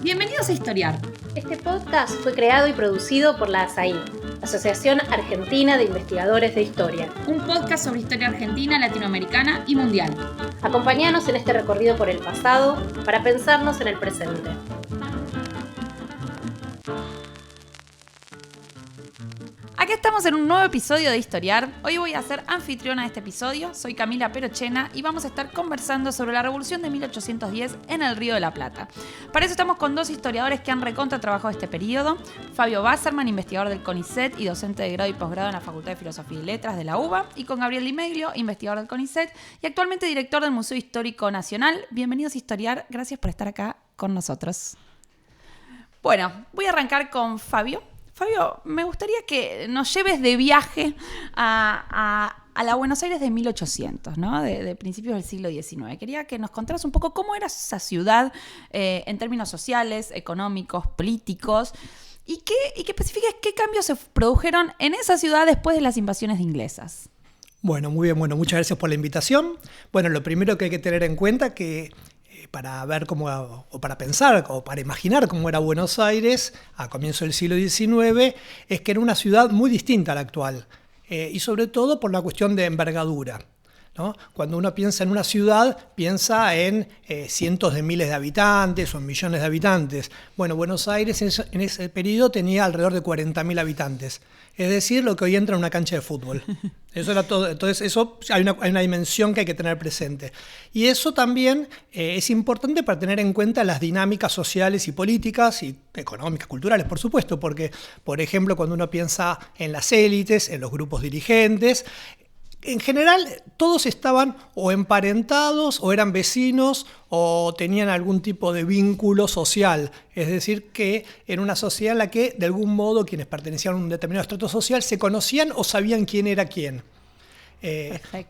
Bienvenidos a Historiar. Este podcast fue creado y producido por la ASAI, Asociación Argentina de Investigadores de Historia. Un podcast sobre historia argentina, latinoamericana y mundial. Acompáñanos en este recorrido por el pasado para pensarnos en el presente. Aquí estamos en un nuevo episodio de Historiar. Hoy voy a ser anfitriona de este episodio. Soy Camila Perochena y vamos a estar conversando sobre la Revolución de 1810 en el Río de la Plata. Para eso estamos con dos historiadores que han recontra trabajado este periodo. Fabio Wasserman, investigador del CONICET y docente de grado y posgrado en la Facultad de Filosofía y Letras de la UBA. Y con Gabriel Di Meglio, investigador del CONICET y actualmente director del Museo Histórico Nacional. Bienvenidos a Historiar. Gracias por estar acá con nosotros. Bueno, voy a arrancar con Fabio. Fabio, me gustaría que nos lleves de viaje a la Buenos Aires de 1800, ¿no? De principios del siglo XIX. Quería que nos contaras un poco cómo era esa ciudad en términos sociales, económicos, políticos, y que especifiques qué cambios se produjeron en esa ciudad después de las invasiones inglesas. Bueno, muy bien. Bueno, muchas gracias por la invitación. Bueno, lo primero que hay que tener en cuenta que para ver cómo, o para pensar, o para imaginar cómo era Buenos Aires a comienzos del siglo XIX, es que era una ciudad muy distinta a la actual, y sobre todo por la cuestión de envergadura, ¿no? Cuando uno piensa en una ciudad, piensa en cientos de miles de habitantes o en millones de habitantes. Bueno, Buenos Aires en ese periodo tenía alrededor de 40.000 habitantes, es decir, lo que hoy entra en una cancha de fútbol. Eso era todo. Entonces, eso hay una dimensión que hay que tener presente. Y eso también es importante para tener en cuenta las dinámicas sociales y políticas y económicas, culturales, por supuesto, porque, por ejemplo, cuando uno piensa en las élites, en los grupos dirigentes, en general, todos estaban o emparentados, o eran vecinos, o tenían algún tipo de vínculo social. Es decir, que era una sociedad en la que, de algún modo, quienes pertenecían a un determinado estrato social se conocían o sabían quién era quién.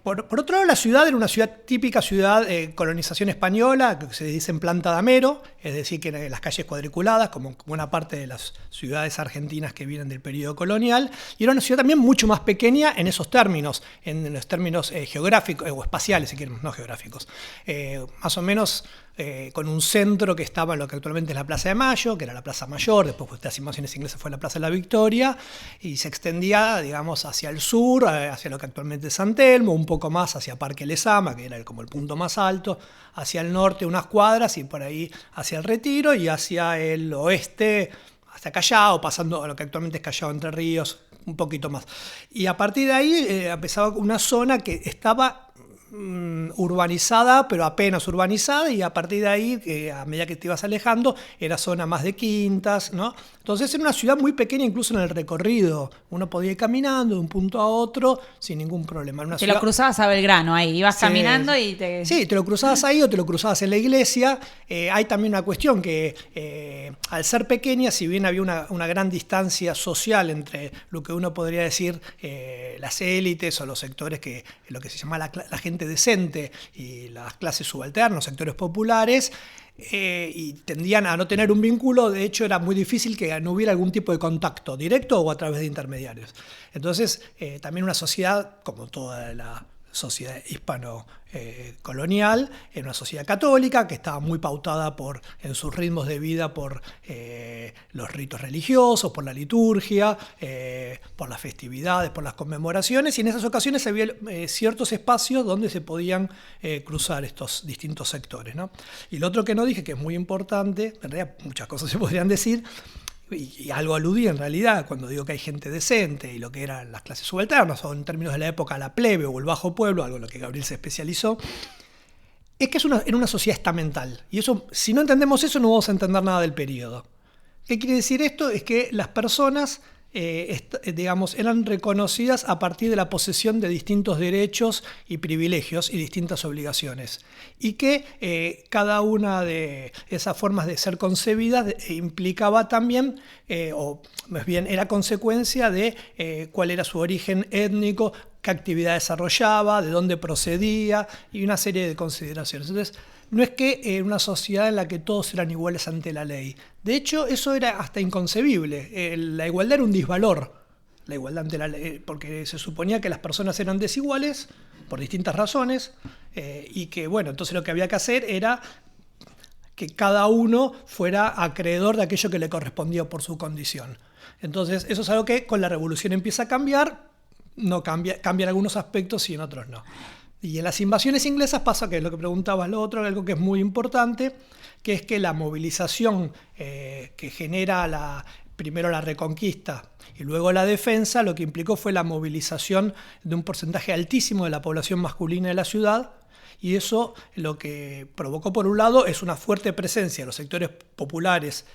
Por otro lado, la ciudad era una típica ciudad de colonización española, que se dice en planta de amero, es decir, que las calles cuadriculadas, como buena parte de las ciudades argentinas que vienen del periodo colonial, y era una ciudad también mucho más pequeña en esos términos, en los términos geográficos, o espaciales, si quieren, no geográficos. Más o menos con un centro que estaba en lo que actualmente es la Plaza de Mayo, que era la Plaza Mayor, después de las invasiones inglesas fue la Plaza de la Victoria, y se extendía, digamos, hacia el sur, hacia lo que actualmente es San Telmo, un poco más hacia Parque Lezama, que era como el punto más alto, hacia el norte unas cuadras y por ahí hacia el Retiro, y hacia el oeste, hasta Callao, pasando a lo que actualmente es Callao Entre Ríos, un poquito más. Y a partir de ahí empezaba una zona que estaba urbanizada, pero apenas urbanizada, y a partir de ahí, a medida que te ibas alejando, era zona más de quintas, ¿no? Entonces era una ciudad muy pequeña, incluso en el recorrido. Uno podía ir caminando de un punto a otro sin ningún problema. Lo cruzabas a Belgrano ahí, ibas caminando y te... Sí, te lo cruzabas ahí o te lo cruzabas en la iglesia. Hay también una cuestión que al ser pequeña, si bien había una gran distancia social entre lo que uno podría decir las élites o los sectores que lo que se llama la gente decente y las clases subalternas, los sectores populares, y tendían a no tener un vínculo. De hecho, era muy difícil que no hubiera algún tipo de contacto directo o a través de intermediarios. Entonces, también una sociedad, como toda la sociedad hispano-colonial, era una sociedad católica que estaba muy pautada en sus ritmos de vida por los ritos religiosos, por la liturgia, por las festividades, por las conmemoraciones, y en esas ocasiones había ciertos espacios donde se podían cruzar estos distintos sectores, ¿no? Y lo otro que no dije, que es muy importante, en realidad muchas cosas se podrían decir, y algo aludí en realidad cuando digo que hay gente decente y lo que eran las clases subalternas, o en términos de la época la plebe o el bajo pueblo, algo en lo que Gabriel se especializó, es que era una sociedad estamental. Y eso, si no entendemos eso, no vamos a entender nada del periodo. ¿Qué quiere decir esto? Es que las personas digamos, eran reconocidas a partir de la posesión de distintos derechos y privilegios y distintas obligaciones, y que cada una de esas formas de ser concebidas implicaba también, o más bien era consecuencia de cuál era su origen étnico, qué actividad desarrollaba, de dónde procedía y una serie de consideraciones. Entonces, no es que una sociedad en la que todos eran iguales ante la ley. De hecho, eso era hasta inconcebible. La igualdad era un disvalor, la igualdad ante la ley, porque se suponía que las personas eran desiguales por distintas razones, y que, bueno, entonces lo que había que hacer era que cada uno fuera acreedor de aquello que le correspondía por su condición. Entonces, eso es algo que con la revolución empieza a cambiar, cambian algunos aspectos y en otros no. Y en las invasiones inglesas pasa que es lo que preguntabas lo otro, algo que es muy importante, que es que la movilización que genera primero la reconquista y luego la defensa, lo que implicó fue la movilización de un porcentaje altísimo de la población masculina de la ciudad, y eso lo que provocó, por un lado, es una fuerte presencia de los sectores populares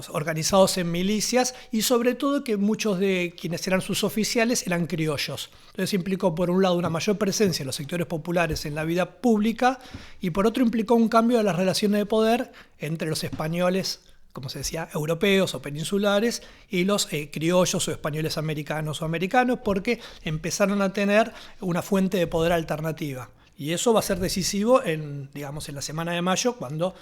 organizados en milicias, y sobre todo que muchos de quienes eran sus oficiales eran criollos. Entonces implicó, por un lado, una mayor presencia de los sectores populares en la vida pública, y por otro implicó un cambio de las relaciones de poder entre los españoles, como se decía, europeos o peninsulares, y los criollos o españoles americanos, porque empezaron a tener una fuente de poder alternativa. Y eso va a ser decisivo en la Semana de Mayo, cuando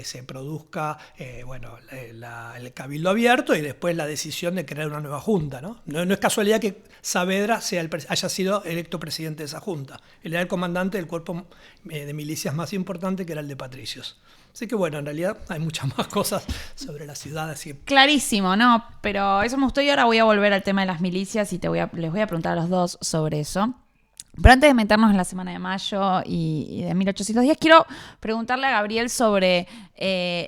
se produzca el cabildo abierto y después la decisión de crear una nueva junta, ¿no? No es casualidad que Saavedra haya sido electo presidente de esa junta. Él era el comandante del cuerpo de milicias más importante, que era el de patricios. Así que bueno, en realidad hay muchas más cosas sobre la ciudad. Así. Clarísimo, ¿no? Pero eso me gustó, y ahora voy a volver al tema de las milicias y les voy a preguntar a los dos sobre eso. Pero antes de meternos en la Semana de Mayo y de 1810, quiero preguntarle a Gabriel sobre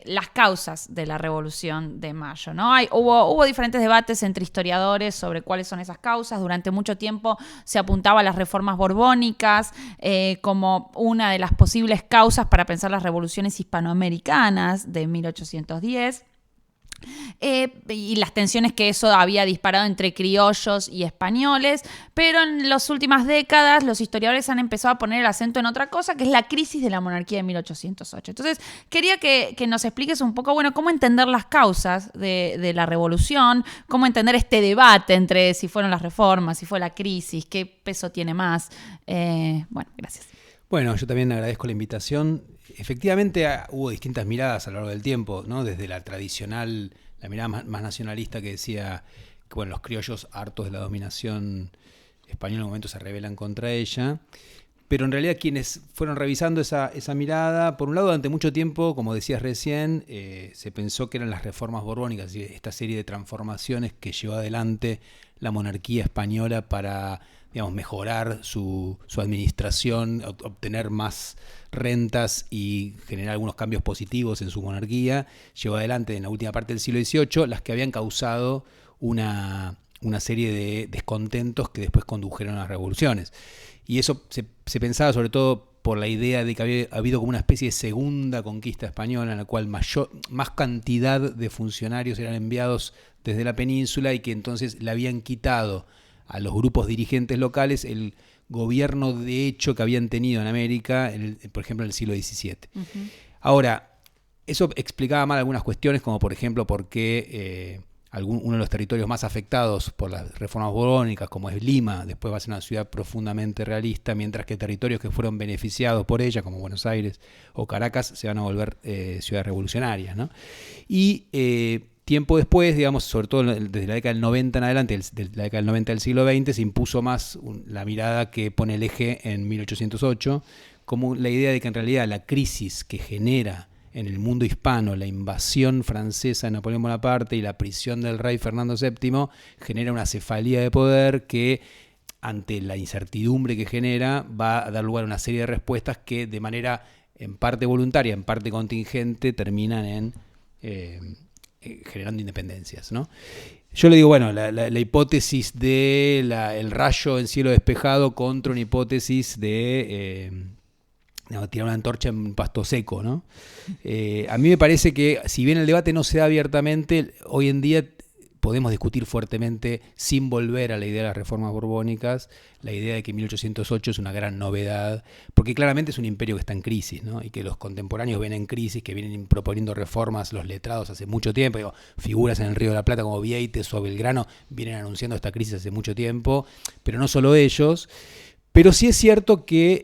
las causas de la Revolución de Mayo, ¿no? Hubo diferentes debates entre historiadores sobre cuáles son esas causas. Durante mucho tiempo se apuntaba a las reformas borbónicas como una de las posibles causas para pensar las revoluciones hispanoamericanas de 1810. Y las tensiones que eso había disparado entre criollos y españoles, pero en las últimas décadas los historiadores han empezado a poner el acento en otra cosa, que es la crisis de la monarquía de 1808. Entonces quería que nos expliques un poco, cómo entender las causas de la revolución, cómo entender este debate entre si fueron las reformas, si fue la crisis, qué peso tiene más. Gracias. Bueno, yo también agradezco la invitación. Efectivamente hubo distintas miradas a lo largo del tiempo, ¿no? Desde la tradicional, la mirada más nacionalista, que decía que los criollos, hartos de la dominación española, en un momento se rebelan contra ella. Pero en realidad quienes fueron revisando esa mirada, por un lado, durante mucho tiempo, como decías recién, se pensó que eran las reformas borbónicas, esta serie de transformaciones que llevó adelante la monarquía española para mejorar su administración, obtener más rentas y generar algunos cambios positivos en su monarquía, llevó adelante en la última parte del siglo XVIII las que habían causado una serie de descontentos que después condujeron a las revoluciones. Y eso se pensaba sobre todo por la idea de que había habido como una especie de segunda conquista española, en la cual más cantidad de funcionarios eran enviados desde la península, y que entonces le habían quitado a los grupos dirigentes locales el gobierno de hecho que habían tenido en América, por ejemplo, en el siglo XVII. Uh-huh. Ahora, eso explicaba mal algunas cuestiones, como por ejemplo por qué uno de los territorios más afectados por las reformas borbónicas, como es Lima, después va a ser una ciudad profundamente realista, mientras que territorios que fueron beneficiados por ella, como Buenos Aires o Caracas, se van a volver ciudades revolucionarias, ¿no? Y tiempo después, sobre todo desde la década del 90 en adelante, desde la década del 90 del siglo XX, se impuso más la mirada que pone el eje en 1808, como la idea de que en realidad la crisis que genera en el mundo hispano la invasión francesa de Napoleón Bonaparte y la prisión del rey Fernando VII genera una cefalía de poder que, ante la incertidumbre que genera, va a dar lugar a una serie de respuestas que, de manera en parte voluntaria, en parte contingente, terminan en generando independencias, ¿no? Yo le digo, la hipótesis de el rayo en cielo despejado contra una hipótesis de tirar una antorcha en un pasto seco, ¿no? A mí me parece que, si bien el debate no se da abiertamente, hoy en día podemos discutir fuertemente, sin volver a la idea de las reformas borbónicas, la idea de que 1808 es una gran novedad, porque claramente es un imperio que está en crisis, ¿no? Y que los contemporáneos ven en crisis, que vienen proponiendo reformas, los letrados hace mucho tiempo, figuras en el Río de la Plata como Vieites o Belgrano vienen anunciando esta crisis hace mucho tiempo, pero no solo ellos. Pero sí es cierto que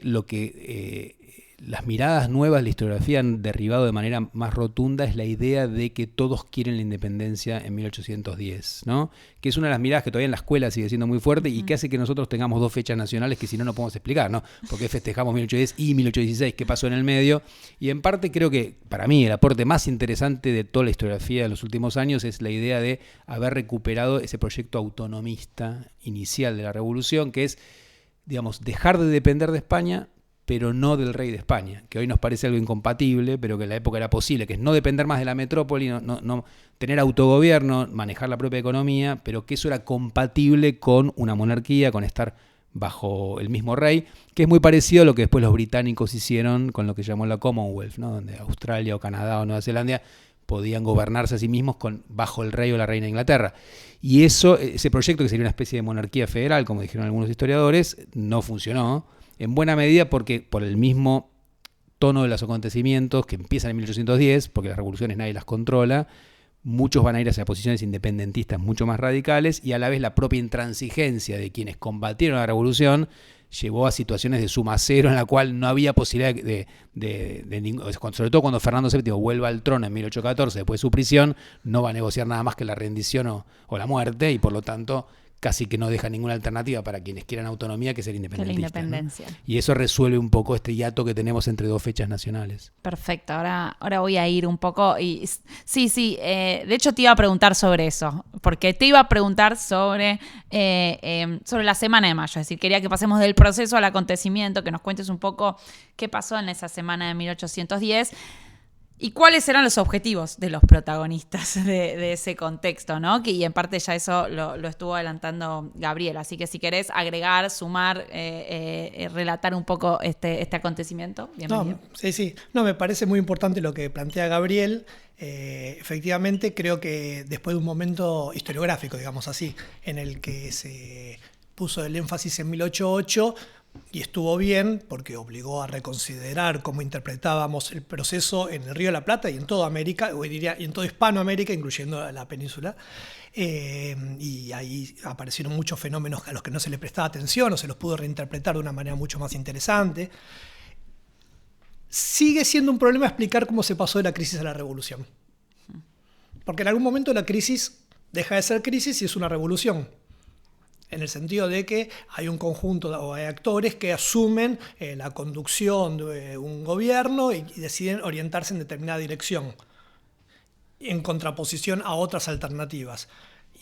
las miradas nuevas de la historiografía han derribado de manera más rotunda es la idea de que todos quieren la independencia en 1810, ¿no? Que es una de las miradas que todavía en la escuela sigue siendo muy fuerte y que hace que nosotros tengamos dos fechas nacionales que si no podemos explicar, ¿no? Porque festejamos 1810 y 1816, ¿qué pasó en el medio? Y en parte creo que, para mí, el aporte más interesante de toda la historiografía de los últimos años es la idea de haber recuperado ese proyecto autonomista inicial de la Revolución, que es, digamos, dejar de depender de España, pero no del rey de España, que hoy nos parece algo incompatible, pero que en la época era posible, que es no depender más de la metrópoli, no tener autogobierno, manejar la propia economía, pero que eso era compatible con una monarquía, con estar bajo el mismo rey, que es muy parecido a lo que después los británicos hicieron con lo que llamó la Commonwealth, ¿no? Donde Australia o Canadá o Nueva Zelanda podían gobernarse a sí mismos bajo el rey o la reina de Inglaterra. Y ese proyecto, que sería una especie de monarquía federal, como dijeron algunos historiadores, no funcionó, en buena medida porque por el mismo tono de los acontecimientos que empiezan en 1810, porque las revoluciones nadie las controla, muchos van a ir hacia posiciones independentistas mucho más radicales y a la vez la propia intransigencia de quienes combatieron la revolución llevó a situaciones de suma cero en la cual no había posibilidad sobre todo cuando Fernando VII vuelva al trono en 1814 después de su prisión, no va a negociar nada más que la rendición o la muerte y por lo tanto casi que no deja ninguna alternativa para quienes quieran autonomía que ser independentistas. La independencia. ¿No? Y eso resuelve un poco este hiato que tenemos entre dos fechas nacionales. Perfecto, ahora voy a ir un poco y sí, de hecho te iba a preguntar sobre eso, porque te iba a preguntar sobre la Semana de Mayo, es decir, quería que pasemos del proceso al acontecimiento, que nos cuentes un poco qué pasó en esa semana de 1810. ¿Y cuáles eran los objetivos de los protagonistas de ese contexto, ¿no? Y en parte ya eso lo estuvo adelantando Gabriel. Así que si querés agregar, sumar, relatar un poco este acontecimiento, bienvenido. Sí. No, me parece muy importante lo que plantea Gabriel. Efectivamente, creo que después de un momento historiográfico, digamos así, en el que se puso el énfasis en 1808, y estuvo bien porque obligó a reconsiderar cómo interpretábamos el proceso en el Río de la Plata y en toda América, o diría, y en toda Hispanoamérica, incluyendo la península. Y ahí aparecieron muchos fenómenos a los que no se le prestaba atención o se los pudo reinterpretar de una manera mucho más interesante. Sigue siendo un problema explicar cómo se pasó de la crisis a la revolución. Porque en algún momento la crisis deja de ser crisis y es una revolución. En el sentido de que hay un conjunto o hay actores que asumen la conducción de un gobierno y deciden orientarse en determinada dirección, en contraposición a otras alternativas.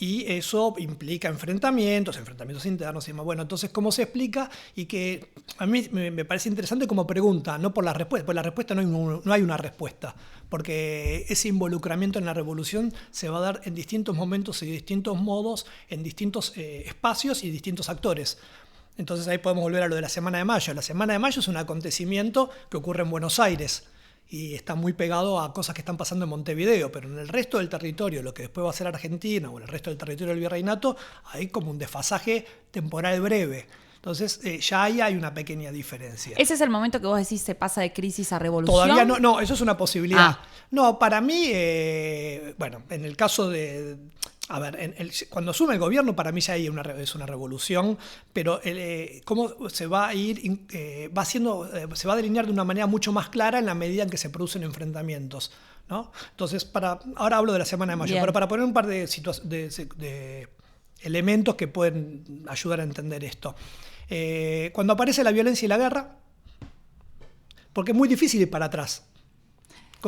Y eso implica enfrentamientos internos y demás. Bueno, entonces, ¿cómo se explica? Y que a mí me parece interesante como pregunta, no por la respuesta, por la respuesta no hay una respuesta, porque ese involucramiento en la revolución se va a dar en distintos momentos y de distintos modos, en distintos espacios y distintos actores. Entonces ahí podemos volver a lo de la Semana de Mayo. La Semana de Mayo es un acontecimiento que ocurre en Buenos Aires, y está muy pegado a cosas que están pasando en Montevideo, pero en el resto del territorio, lo que después va a ser Argentina o en el resto del territorio del Virreinato, hay como un desfasaje temporal breve. Entonces ya ahí hay una pequeña diferencia. ¿Ese es el momento que vos decís se pasa de crisis a revolución? Todavía no, eso es una posibilidad. No, para mí, bueno, en el caso de... A ver, cuando asume el gobierno, para mí ya es una revolución, pero cómo se va a ir, se va a delinear de una manera mucho más clara en la medida en que se producen enfrentamientos, ¿no? Entonces, ahora hablo de la Semana de Mayo, pero para poner un par de elementos que pueden ayudar a entender esto. Cuando aparece la violencia y la guerra, porque es muy difícil ir para atrás.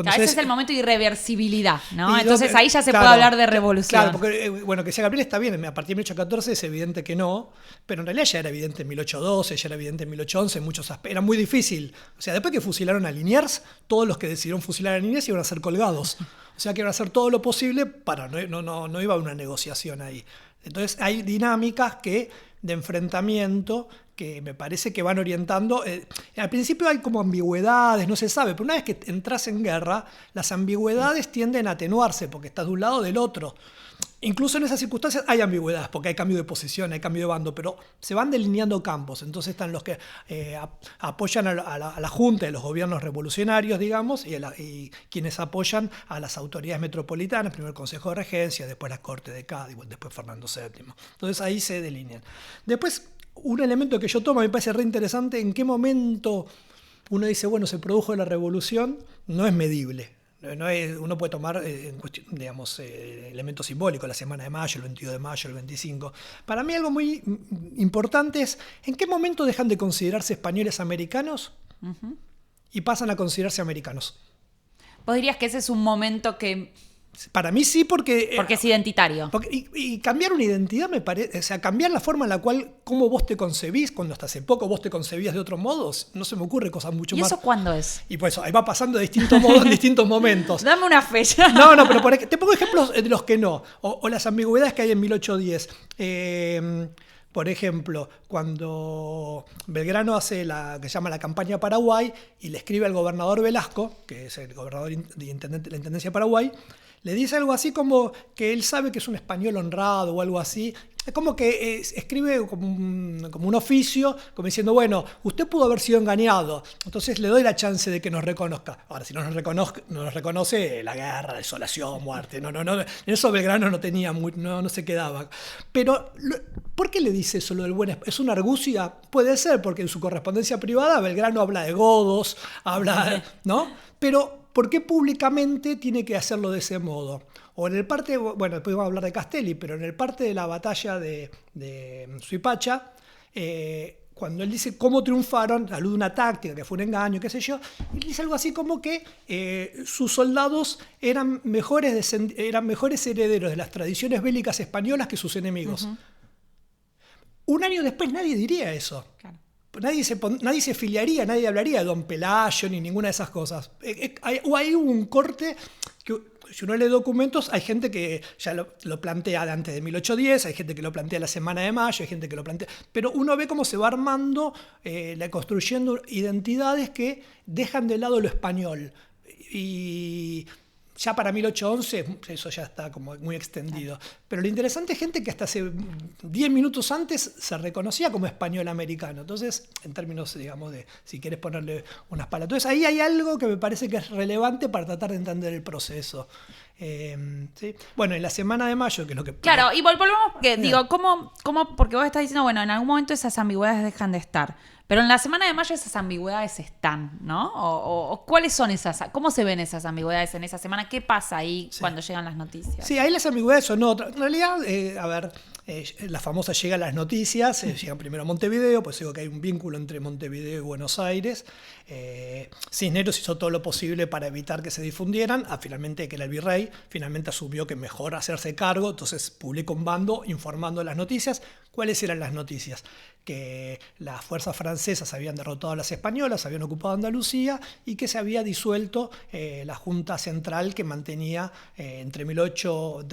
Ese es el momento de irreversibilidad, ¿no? Entonces ahí ya se puede hablar de revolución. Claro, porque, bueno, que sea Gabriel está bien, a partir de 1814 es evidente que no, pero en realidad ya era evidente en 1812, ya era evidente en 1811, en muchos aspectos. Era muy difícil. O sea, después que fusilaron a Liniers, todos los que decidieron fusilar a Liniers iban a ser colgados. O sea, que iban a hacer todo lo posible para no iba a haber una negociación ahí. Entonces hay dinámicas de enfrentamiento que me parece que van orientando. Al principio hay como ambigüedades, no se sabe, pero una vez que entras en guerra, las ambigüedades tienden a atenuarse porque estás de un lado o del otro. Incluso en esas circunstancias hay ambigüedades, porque hay cambio de posición, hay cambio de bando, pero se van delineando campos. Entonces están los que apoyan a la Junta de los gobiernos revolucionarios, digamos, y quienes apoyan a las autoridades metropolitanas, primero el Consejo de Regencia, después la Corte de Cádiz, después Fernando VII. Entonces ahí se delinean. Después, un elemento que yo tomo me parece re interesante, en qué momento uno dice, bueno, se produjo la revolución, no es medible. Uno puede tomar digamos, elementos simbólicos, la Semana de Mayo, el 22 de mayo, el 25. Para mí algo muy importante es ¿en qué momento dejan de considerarse españoles americanos y pasan a considerarse americanos? ¿Vos dirías que ese es un momento que... Para mí sí, porque es identitario? Y cambiar una identidad me parece, o sea, cambiar la forma en la cual, cómo vos te concebís, cuando hasta hace poco vos te concebías de otro modo, no se me ocurre cosas mucho más. ¿Y eso cuándo es? Y pues ahí va pasando de distintos modos en distintos momentos. Dame una fecha. No, pero te pongo ejemplos de los que no, o las ambigüedades que hay en 1810. Por ejemplo, cuando Belgrano hace que se llama la campaña Paraguay y le escribe al gobernador Velasco, que es el gobernador de la Intendencia de Paraguay, le dice algo así como que él sabe que es un español honrado o algo así. Es como que escribe como un oficio, como diciendo, bueno, usted pudo haber sido engañado, entonces le doy la chance de que nos reconozca. Ahora, si no nos reconoce, la guerra, desolación, muerte. No, en eso Belgrano no tenía no se quedaba. Pero, ¿por qué le dice eso lo del buen? ¿Es una argucia? Puede ser, porque en su correspondencia privada Belgrano habla de godos, ¿no? Pero, ¿por qué públicamente tiene que hacerlo de ese modo? O en el parte, bueno, después vamos a hablar de Castelli, pero en el parte de la batalla de Suipacha, cuando él dice cómo triunfaron, alude a una táctica, que fue un engaño, qué sé yo, él dice algo así como que sus soldados eran mejores herederos de las tradiciones bélicas españolas que sus enemigos. Un año después nadie diría eso. Claro. Nadie se filiaría, nadie hablaría de Don Pelayo ni ninguna de esas cosas. Hay un corte que, si uno lee documentos, hay gente que ya lo plantea de antes de 1810, hay gente que lo plantea la Semana de Mayo, hay gente que lo plantea... Pero uno ve cómo se va armando, construyendo identidades que dejan de lado lo español. Y... ya para 1811 eso ya está como muy extendido. Pero lo interesante es gente que hasta hace 10 minutos antes se reconocía como español americano. Entonces, en términos, digamos, de si quieres ponerle unas palabras. Entonces, ahí hay algo que me parece que es relevante para tratar de entender el proceso. ¿Sí? Bueno, en la Semana de Mayo, que es lo que... Claro, y volvemos porque, digo, ¿cómo? Porque vos estás diciendo, bueno, en algún momento esas ambigüedades dejan de estar. Pero en la Semana de Mayo esas ambigüedades están, ¿no? O ¿cuáles son esas? ¿Cómo se ven esas ambigüedades en esa semana? ¿Qué pasa ahí cuando llegan las noticias? Sí, ahí las ambigüedades son otras. En realidad, la famosa llega a las noticias, llegan primero a Montevideo, pues digo que hay un vínculo entre Montevideo y Buenos Aires. Cisneros hizo todo lo posible para evitar que se difundieran, finalmente que era el virrey, finalmente asumió que mejor hacerse cargo, entonces publicó un bando informando de las noticias. ¿Cuáles eran las noticias? Que las fuerzas francesas habían derrotado a las españolas, habían ocupado Andalucía y que se había disuelto la Junta Central que mantenía entre fines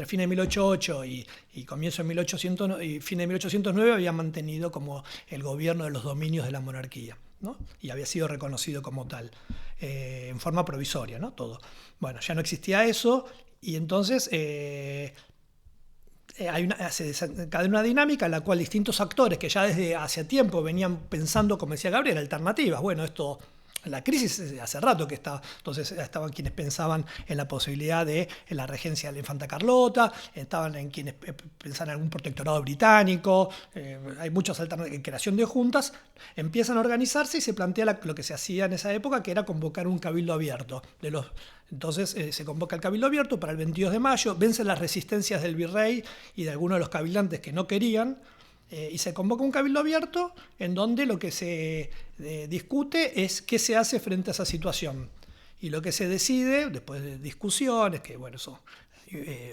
de 1808 y comienzo de 1800 y fin de 1809 había mantenido como el gobierno de los dominios de la monarquía, ¿no? Y había sido reconocido como tal, en forma provisoria, ¿no? Todo. Bueno, ya no existía eso y entonces... se desencadena una dinámica en la cual distintos actores que ya desde hace tiempo venían pensando, como decía Gabriel, alternativas. Bueno, la crisis hace rato que está, entonces estaban quienes pensaban en la posibilidad de la regencia de la infanta Carlota, estaban en quienes pensaban en algún protectorado británico, hay muchas alternativas, en creación de juntas, empiezan a organizarse y se plantea lo que se hacía en esa época, que era convocar un cabildo abierto. Entonces se convoca el cabildo abierto para el 22 de mayo, vencen las resistencias del virrey y de algunos de los cabildantes que no querían, y se convoca un cabildo abierto en donde lo que se discute es qué se hace frente a esa situación. Y lo que se decide, después de discusiones, que bueno,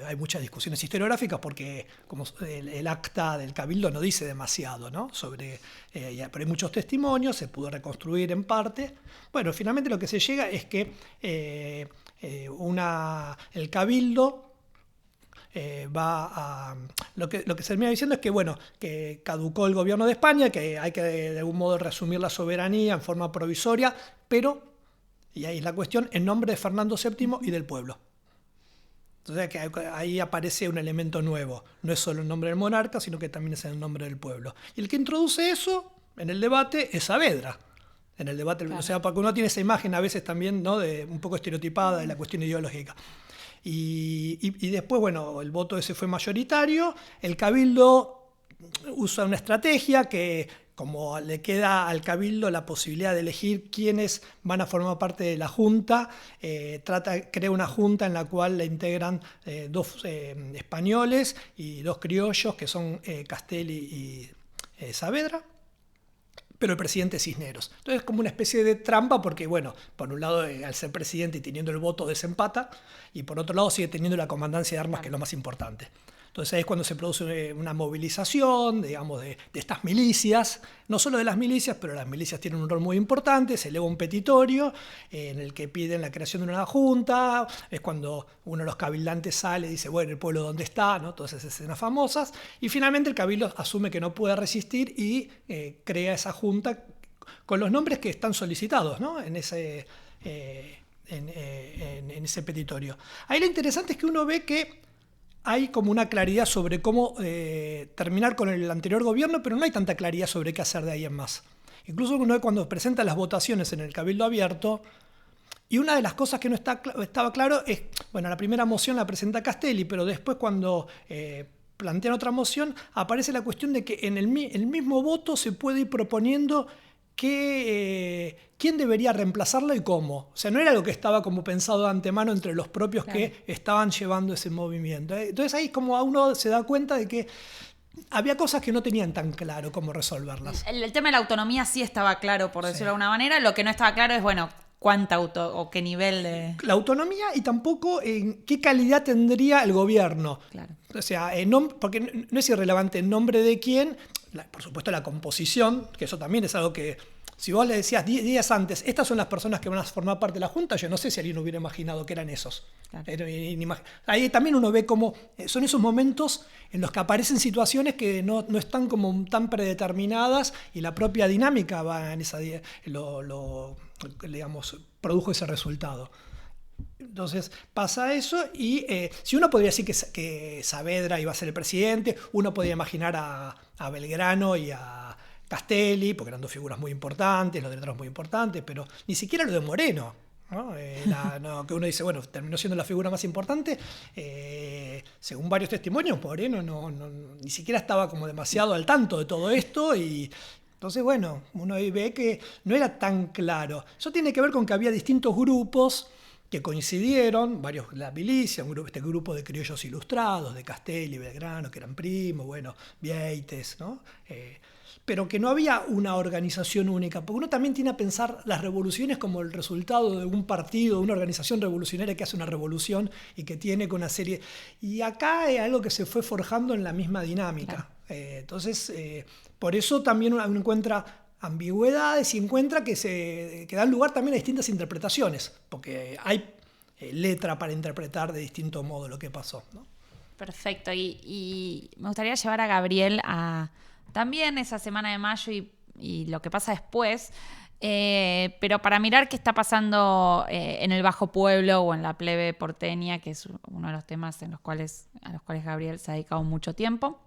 hay muchas discusiones historiográficas porque como el acta del cabildo no dice demasiado, ¿no? Pero hay muchos testimonios, se pudo reconstruir en parte. Bueno, finalmente lo que se llega es que el cabildo... lo que se termina diciendo es que, bueno, que caducó el gobierno de España, que hay que de algún modo resumir la soberanía en forma provisoria, pero, y ahí es la cuestión, en nombre de Fernando VII y del pueblo. Entonces que ahí aparece un elemento nuevo. No es solo el nombre del monarca, sino que también es el nombre del pueblo. Y el que introduce eso en el debate es Saavedra. En el debate, claro. O sea, porque uno tiene esa imagen a veces también, ¿no?, de un poco estereotipada de la cuestión ideológica. Y después, bueno, el voto ese fue mayoritario. El cabildo usa una estrategia que como le queda al Cabildo la posibilidad de elegir quiénes van a formar parte de la Junta, crea una Junta en la cual la integran 2 españoles y 2 criollos, que son Castelli y Saavedra, pero el presidente es Cisneros. Entonces es como una especie de trampa porque, bueno, por un lado, al ser presidente y teniendo el voto desempata, y por otro lado sigue teniendo la comandancia de armas, que es lo más importante. Entonces ahí es cuando se produce una movilización, digamos, de estas milicias, no solo de las milicias, pero las milicias tienen un rol muy importante, se eleva un petitorio en el que piden la creación de una junta, es cuando uno de los cabildantes sale y dice, bueno, ¿el pueblo dónde está?, ¿no? Todas esas escenas famosas, y finalmente el cabildo asume que no puede resistir y crea esa junta con los nombres que están solicitados, ¿no? en ese petitorio. Ahí lo interesante es que uno ve que hay como una claridad sobre cómo terminar con el anterior gobierno, pero no hay tanta claridad sobre qué hacer de ahí en más. Incluso uno ve cuando presenta las votaciones en el Cabildo Abierto, y una de las cosas que no estaba claro es, bueno, la primera moción la presenta Castelli, pero después cuando plantean otra moción, aparece la cuestión de que en el mismo voto se puede ir proponiendo quién debería reemplazarlo y cómo. O sea, no era lo que estaba como pensado de antemano entre los propios que estaban llevando ese movimiento. Entonces ahí como uno se da cuenta de que había cosas que no tenían tan claro cómo resolverlas. El tema de la autonomía sí estaba claro, por decirlo de alguna manera. Lo que no estaba claro es, bueno, cuánta o qué nivel de... La autonomía y tampoco en qué calidad tendría el gobierno. Claro. O sea, porque no es irrelevante en nombre de quién, por supuesto la composición, que eso también es algo que, si vos le decías 10 días antes, estas son las personas que van a formar parte de la Junta, yo no sé si alguien hubiera imaginado que eran esos. Claro. Ahí también uno ve cómo son esos momentos en los que aparecen situaciones que no están como tan predeterminadas y la propia dinámica va en esa digamos, produjo ese resultado. Entonces pasa eso y si uno podría decir que Saavedra iba a ser el presidente, uno podría imaginar a Belgrano y a Castelli, porque eran 2 figuras muy importantes, los delanteros muy importantes, pero ni siquiera lo de Moreno, ¿no? Que uno dice, bueno, terminó siendo la figura más importante. Según varios testimonios, Moreno ni siquiera estaba como demasiado al tanto de todo esto y... Entonces, bueno, uno ve que no era tan claro. Eso tiene que ver con que había distintos grupos que coincidieron, la milicia, este grupo de criollos ilustrados, de Castelli, Belgrano, que eran primos, bueno, Vieites, ¿no? Pero que no había una organización única, porque uno también tiene a pensar las revoluciones como el resultado de un partido, de una organización revolucionaria que hace una revolución y que tiene con una serie... Y acá es algo que se fue forjando en la misma dinámica. Claro. Entonces, por eso también uno encuentra ambigüedades y encuentra que dan lugar también a distintas interpretaciones, porque hay letra para interpretar de distinto modo lo que pasó, ¿no? Perfecto, y me gustaría llevar a Gabriel a también esa semana de mayo y lo que pasa después, pero para mirar qué está pasando en el Bajo Pueblo o en la plebe porteña, que es uno de los temas a los cuales Gabriel se ha dedicado mucho tiempo.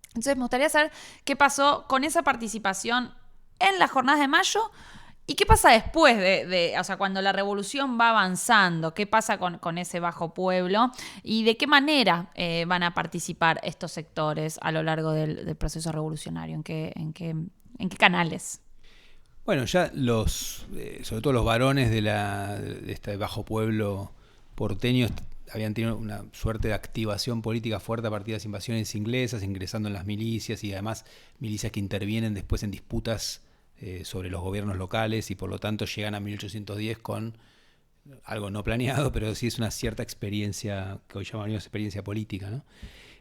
Entonces me gustaría saber qué pasó con esa participación en las jornadas de mayo y qué pasa después o sea, cuando la revolución va avanzando, qué pasa con ese Bajo Pueblo y de qué manera van a participar estos sectores a lo largo del proceso revolucionario, en qué canales. Bueno, ya sobre todo los varones de este Bajo Pueblo porteño habían tenido una suerte de activación política fuerte a partir de las invasiones inglesas, ingresando en las milicias y además milicias que intervienen después en disputas sobre los gobiernos locales y por lo tanto llegan a 1810 con algo no planeado, pero sí es una cierta experiencia que hoy llamaríamos experiencia política, ¿no?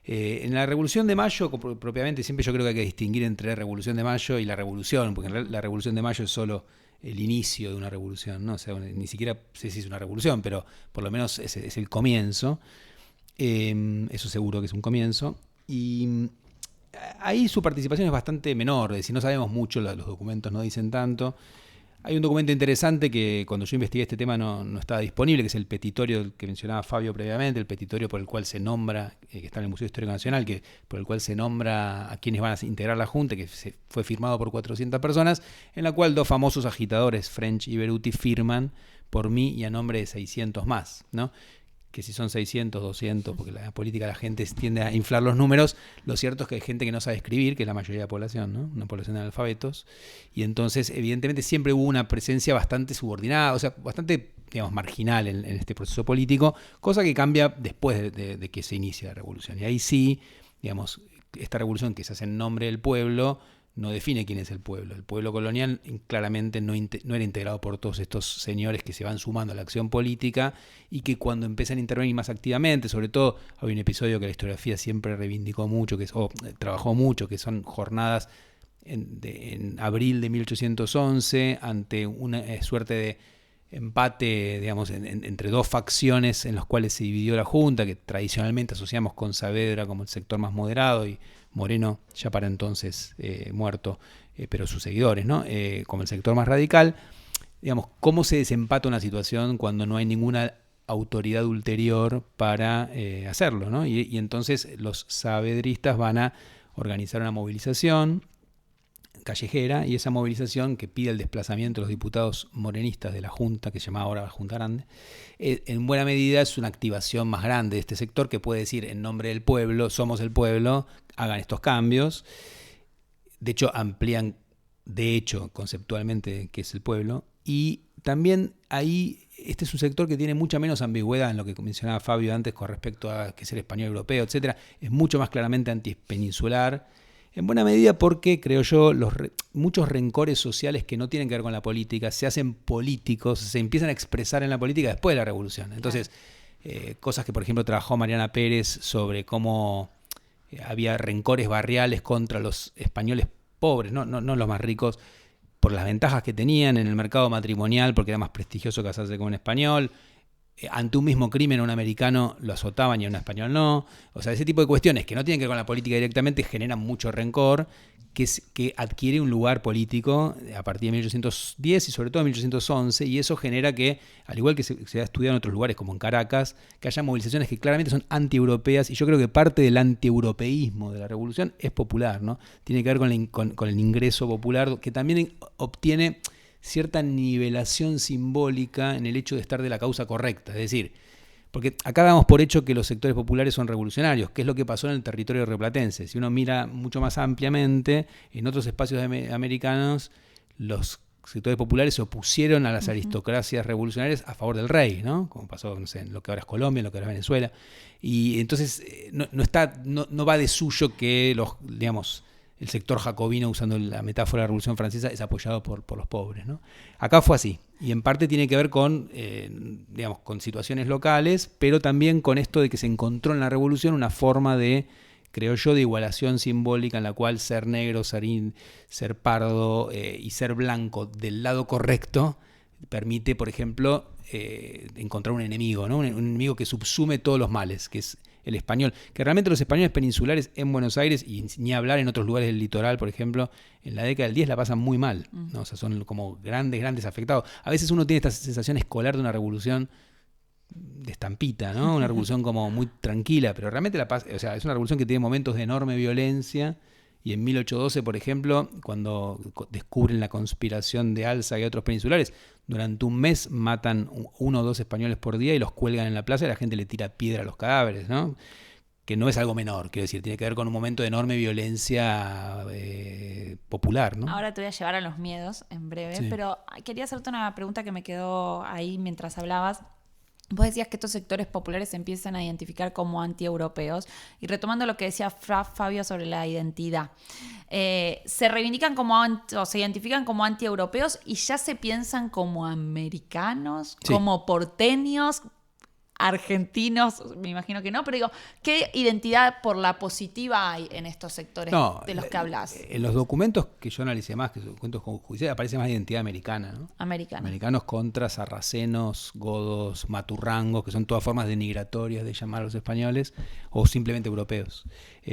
En la Revolución de Mayo, propiamente, siempre yo creo que hay que distinguir entre Revolución de Mayo y la Revolución, porque la Revolución de Mayo es solo el inicio de una revolución, ¿no? O sea, ni siquiera sé si es una revolución, pero por lo menos es el comienzo. Eso seguro que es un comienzo. Y ahí su participación es bastante menor, es decir, no sabemos mucho, los documentos no dicen tanto. Hay un documento interesante que cuando yo investigué este tema no estaba disponible, que es el petitorio que mencionaba Fabio previamente, el petitorio por el cual se nombra, que está en el Museo Histórico Nacional, por el cual se nombra a quienes van a integrar la Junta, que fue firmado por 400 personas, en la cual 2 famosos agitadores, French y Beruti, firman por mí y a nombre de 600 más, ¿no? que si son 600, 200, porque la política la gente tiende a inflar los números, lo cierto es que hay gente que no sabe escribir, que es la mayoría de la población, ¿no? Una población de analfabetos, y entonces evidentemente siempre hubo una presencia bastante subordinada, o sea, bastante, digamos, marginal en este proceso político, cosa que cambia después de que se inicia la revolución. Y ahí sí, digamos, esta revolución que se hace en nombre del pueblo no define quién es el pueblo. El pueblo colonial claramente no era integrado por todos estos señores que se van sumando a la acción política y que cuando empiezan a intervenir más activamente, sobre todo hay un episodio que la historiografía siempre reivindicó mucho, trabajó mucho, que son jornadas en abril de 1811 ante una suerte de empate, digamos, entre dos facciones en las cuales se dividió la Junta, que tradicionalmente asociamos con Saavedra como el sector más moderado y Moreno, ya para entonces muerto, pero sus seguidores, ¿no? Como el sector más radical. Digamos, ¿cómo se desempata una situación cuando no hay ninguna autoridad ulterior para hacerlo, ¿no? Y entonces los saavedristas van a organizar una movilización callejera, y esa movilización que pide el desplazamiento de los diputados morenistas de la Junta, que se llama ahora la Junta Grande, en buena medida es una activación más grande de este sector que puede decir en nombre del pueblo, somos el pueblo, hagan estos cambios. De hecho, amplían, conceptualmente, qué es el pueblo. Y también ahí, este es un sector que tiene mucha menos ambigüedad en lo que mencionaba Fabio antes con respecto a qué es el español europeo, etcétera. Es mucho más claramente antipeninsular. En buena medida porque, creo yo, muchos rencores sociales que no tienen que ver con la política se hacen políticos, se empiezan a expresar en la política después de la revolución. Entonces, cosas que, por ejemplo, trabajó Mariana Pérez sobre cómo había rencores barriales contra los españoles pobres, no los más ricos, por las ventajas que tenían en el mercado matrimonial, porque era más prestigioso casarse con un español. Ante un mismo crimen a un americano lo azotaban y a un español no. O sea, ese tipo de cuestiones que no tienen que ver con la política directamente generan mucho rencor, que adquiere un lugar político a partir de 1810 y sobre todo en 1811, y eso genera que, al igual que se ha estudiado en otros lugares como en Caracas, que haya movilizaciones que claramente son antieuropeas, y yo creo que parte del antieuropeísmo de la revolución es popular, ¿no? Tiene que ver con el ingreso popular, que también obtiene cierta nivelación simbólica en el hecho de estar de la causa correcta. Es decir, porque acá damos por hecho que los sectores populares son revolucionarios, que es lo que pasó en el territorio rioplatense. Si uno mira mucho más ampliamente, en otros espacios americanos, los sectores populares se opusieron a las aristocracias revolucionarias a favor del rey, ¿no? Como pasó, no sé, en lo que ahora es Colombia, en lo que ahora es Venezuela. Y entonces no va de suyo que el sector jacobino, usando la metáfora de la Revolución Francesa, es apoyado por los pobres, ¿no? Acá fue así, y en parte tiene que ver con situaciones locales, pero también con esto de que se encontró en la Revolución una forma de, creo yo, de igualación simbólica en la cual ser negro, ser pardo y ser blanco del lado correcto permite, por ejemplo, encontrar un enemigo, ¿no? Un enemigo que subsume todos los males, que es el español, que realmente los españoles peninsulares en Buenos Aires, y ni hablar en otros lugares del litoral, por ejemplo, en la década del 10 la pasan muy mal, ¿no? O sea, son como grandes afectados. A veces uno tiene esta sensación escolar de una revolución de estampita, ¿no? Una revolución como muy tranquila, pero realmente es una revolución que tiene momentos de enorme violencia. Y en 1812, por ejemplo, cuando descubren la conspiración de Alza y otros peninsulares, durante un mes matan 1 o 2 españoles por día y los cuelgan en la plaza y la gente le tira piedra a los cadáveres, ¿no? Que no es algo menor, quiero decir, tiene que ver con un momento de enorme violencia popular, ¿no? Ahora te voy a llevar a los miedos en breve, Sí. pero quería hacerte una pregunta que me quedó ahí mientras hablabas. Vos decías que estos sectores populares se empiezan a identificar como antieuropeos, y retomando lo que decía Fabio sobre la identidad, se reivindican o se identifican como antieuropeos y ya se piensan como americanos, Sí. como porteños, argentinos, me imagino que no, pero digo, ¿qué identidad por la positiva hay en estos sectores de los que hablas? En los documentos que yo analicé más, que son documentos judiciales, aparece más identidad americana, ¿no? Americanos contra sarracenos, godos, maturrangos, que son todas formas denigratorias de llamar a los españoles, o simplemente europeos.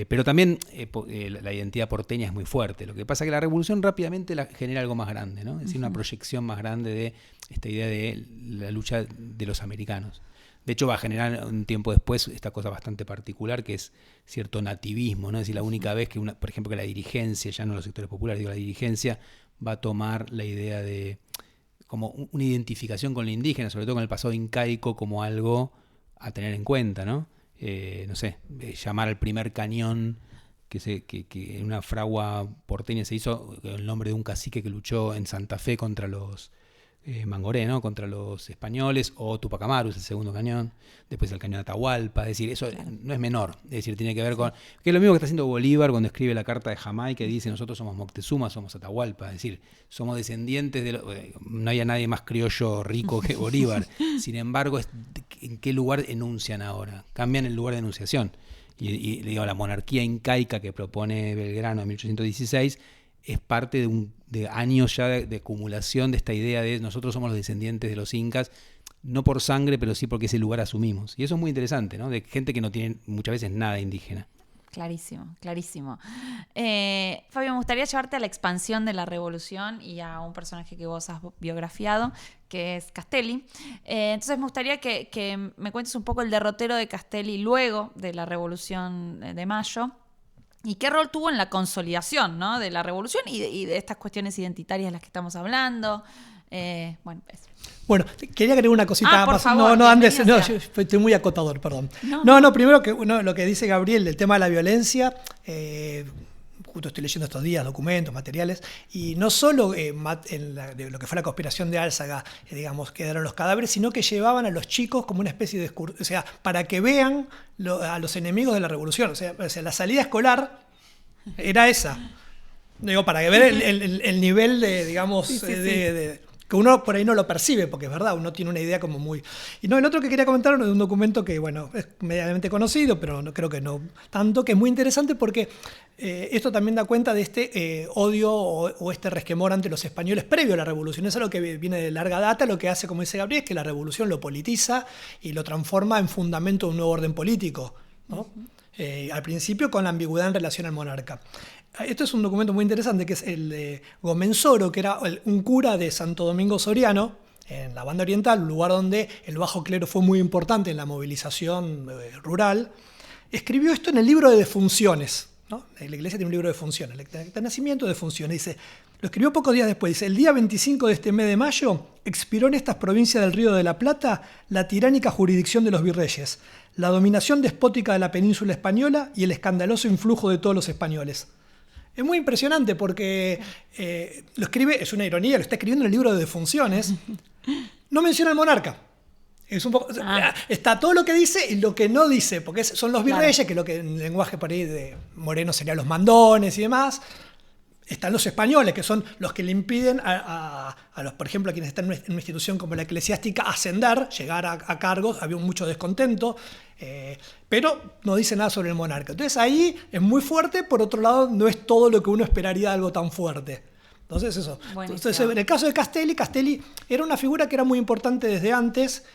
Pero también la identidad porteña es muy fuerte. Lo que pasa es que la revolución rápidamente genera algo más grande, ¿no? Es decir, una proyección más grande de esta idea de la lucha de los americanos. De hecho, va a generar un tiempo después esta cosa bastante particular, que es cierto nativismo, ¿no? Es decir, la única vez que, por ejemplo, que la dirigencia, ya no los sectores populares, digo, la dirigencia va a tomar la idea de como una identificación con lo indígena, sobre todo con el pasado incaico, como algo a tener en cuenta, ¿no? No sé, llamar al primer cañón que en una fragua porteña se hizo el nombre de un cacique que luchó en Santa Fe contra los Mangoré, ¿no? Contra los españoles, o Tupac Amaru es el segundo cañón, después el cañón Atahualpa, es decir, eso no es menor, es decir, tiene que ver con, que es lo mismo que está haciendo Bolívar cuando escribe la carta de Jamaica, que dice nosotros somos Moctezuma, somos Atahualpa, es decir, somos descendientes de no había nadie más criollo rico que Bolívar, sin embargo, ¿en qué lugar enuncian ahora? Cambian el lugar de enunciación, y digo, la monarquía incaica que propone Belgrano en 1816 es parte de años ya de acumulación de esta idea de nosotros somos los descendientes de los incas, no por sangre, pero sí porque ese lugar asumimos. Y eso es muy interesante, ¿no? De gente que no tiene muchas veces nada indígena. Clarísimo, clarísimo. Fabio, me gustaría llevarte a la expansión de la revolución y a un personaje que vos has biografiado, que es Castelli. Entonces me gustaría que me cuentes un poco el derrotero de Castelli luego de la Revolución de Mayo. ¿Y qué rol tuvo en la consolidación, ¿no? De la revolución y de estas cuestiones identitarias de las que estamos hablando? Bueno, quería agregar una cosita por más. favor, No andes, bienvenido no, sea. yo estoy muy acotador, perdón. No, primero que lo que dice Gabriel del tema de la violencia, justo estoy leyendo estos días documentos, materiales, y no solo de lo que fue la conspiración de Álzaga, digamos, quedaron los cadáveres, sino que llevaban a los chicos como una especie de o sea, para que vean a los enemigos de la revolución. O sea, la salida escolar era esa. Digo, para ver el nivel de, digamos, sí. Que uno por ahí no lo percibe, porque es verdad, uno tiene una idea como muy... Y no, el otro que quería comentar es un documento que, bueno, es medianamente conocido, pero no creo que no tanto, que es muy interesante porque esto también da cuenta de este odio o este resquemor ante los españoles previo a la revolución. Es algo que viene de larga data, lo que hace, como dice Gabriel, es que la revolución lo politiza y lo transforma en fundamento de un nuevo orden político, ¿no? Al principio con la ambigüedad en relación al monarca. Esto es un documento muy interesante que es el de Gomensoro, que era un cura de Santo Domingo Soriano, en la Banda Oriental, un lugar donde el bajo clero fue muy importante en la movilización rural. Escribió esto en el libro de defunciones, ¿no? La iglesia tiene un libro de defunciones, el acta de nacimiento de defunciones. Dice, lo escribió pocos días después, dice, el día 25 de este mes de mayo expiró en estas provincias del Río de la Plata la tiránica jurisdicción de los virreyes, la dominación despótica de la península española y el escandaloso influjo de todos los españoles. Es muy impresionante porque lo escribe, es una ironía, lo está escribiendo en el libro de defunciones. No menciona al monarca. Es un poco, está todo lo que dice y lo que no dice, porque son los virreyes, claro, que lo que en lenguaje por ahí de Moreno serían los mandones y demás. Están los españoles, que son los que le impiden a los, por ejemplo, a quienes están en una institución como la eclesiástica, ascender, llegar a cargos. Había mucho descontento, pero no dice nada sobre el monarca. Entonces ahí es muy fuerte, por otro lado no es todo lo que uno esperaría de algo tan fuerte. Entonces eso. Entonces, en el caso de Castelli era una figura que era muy importante desde antes,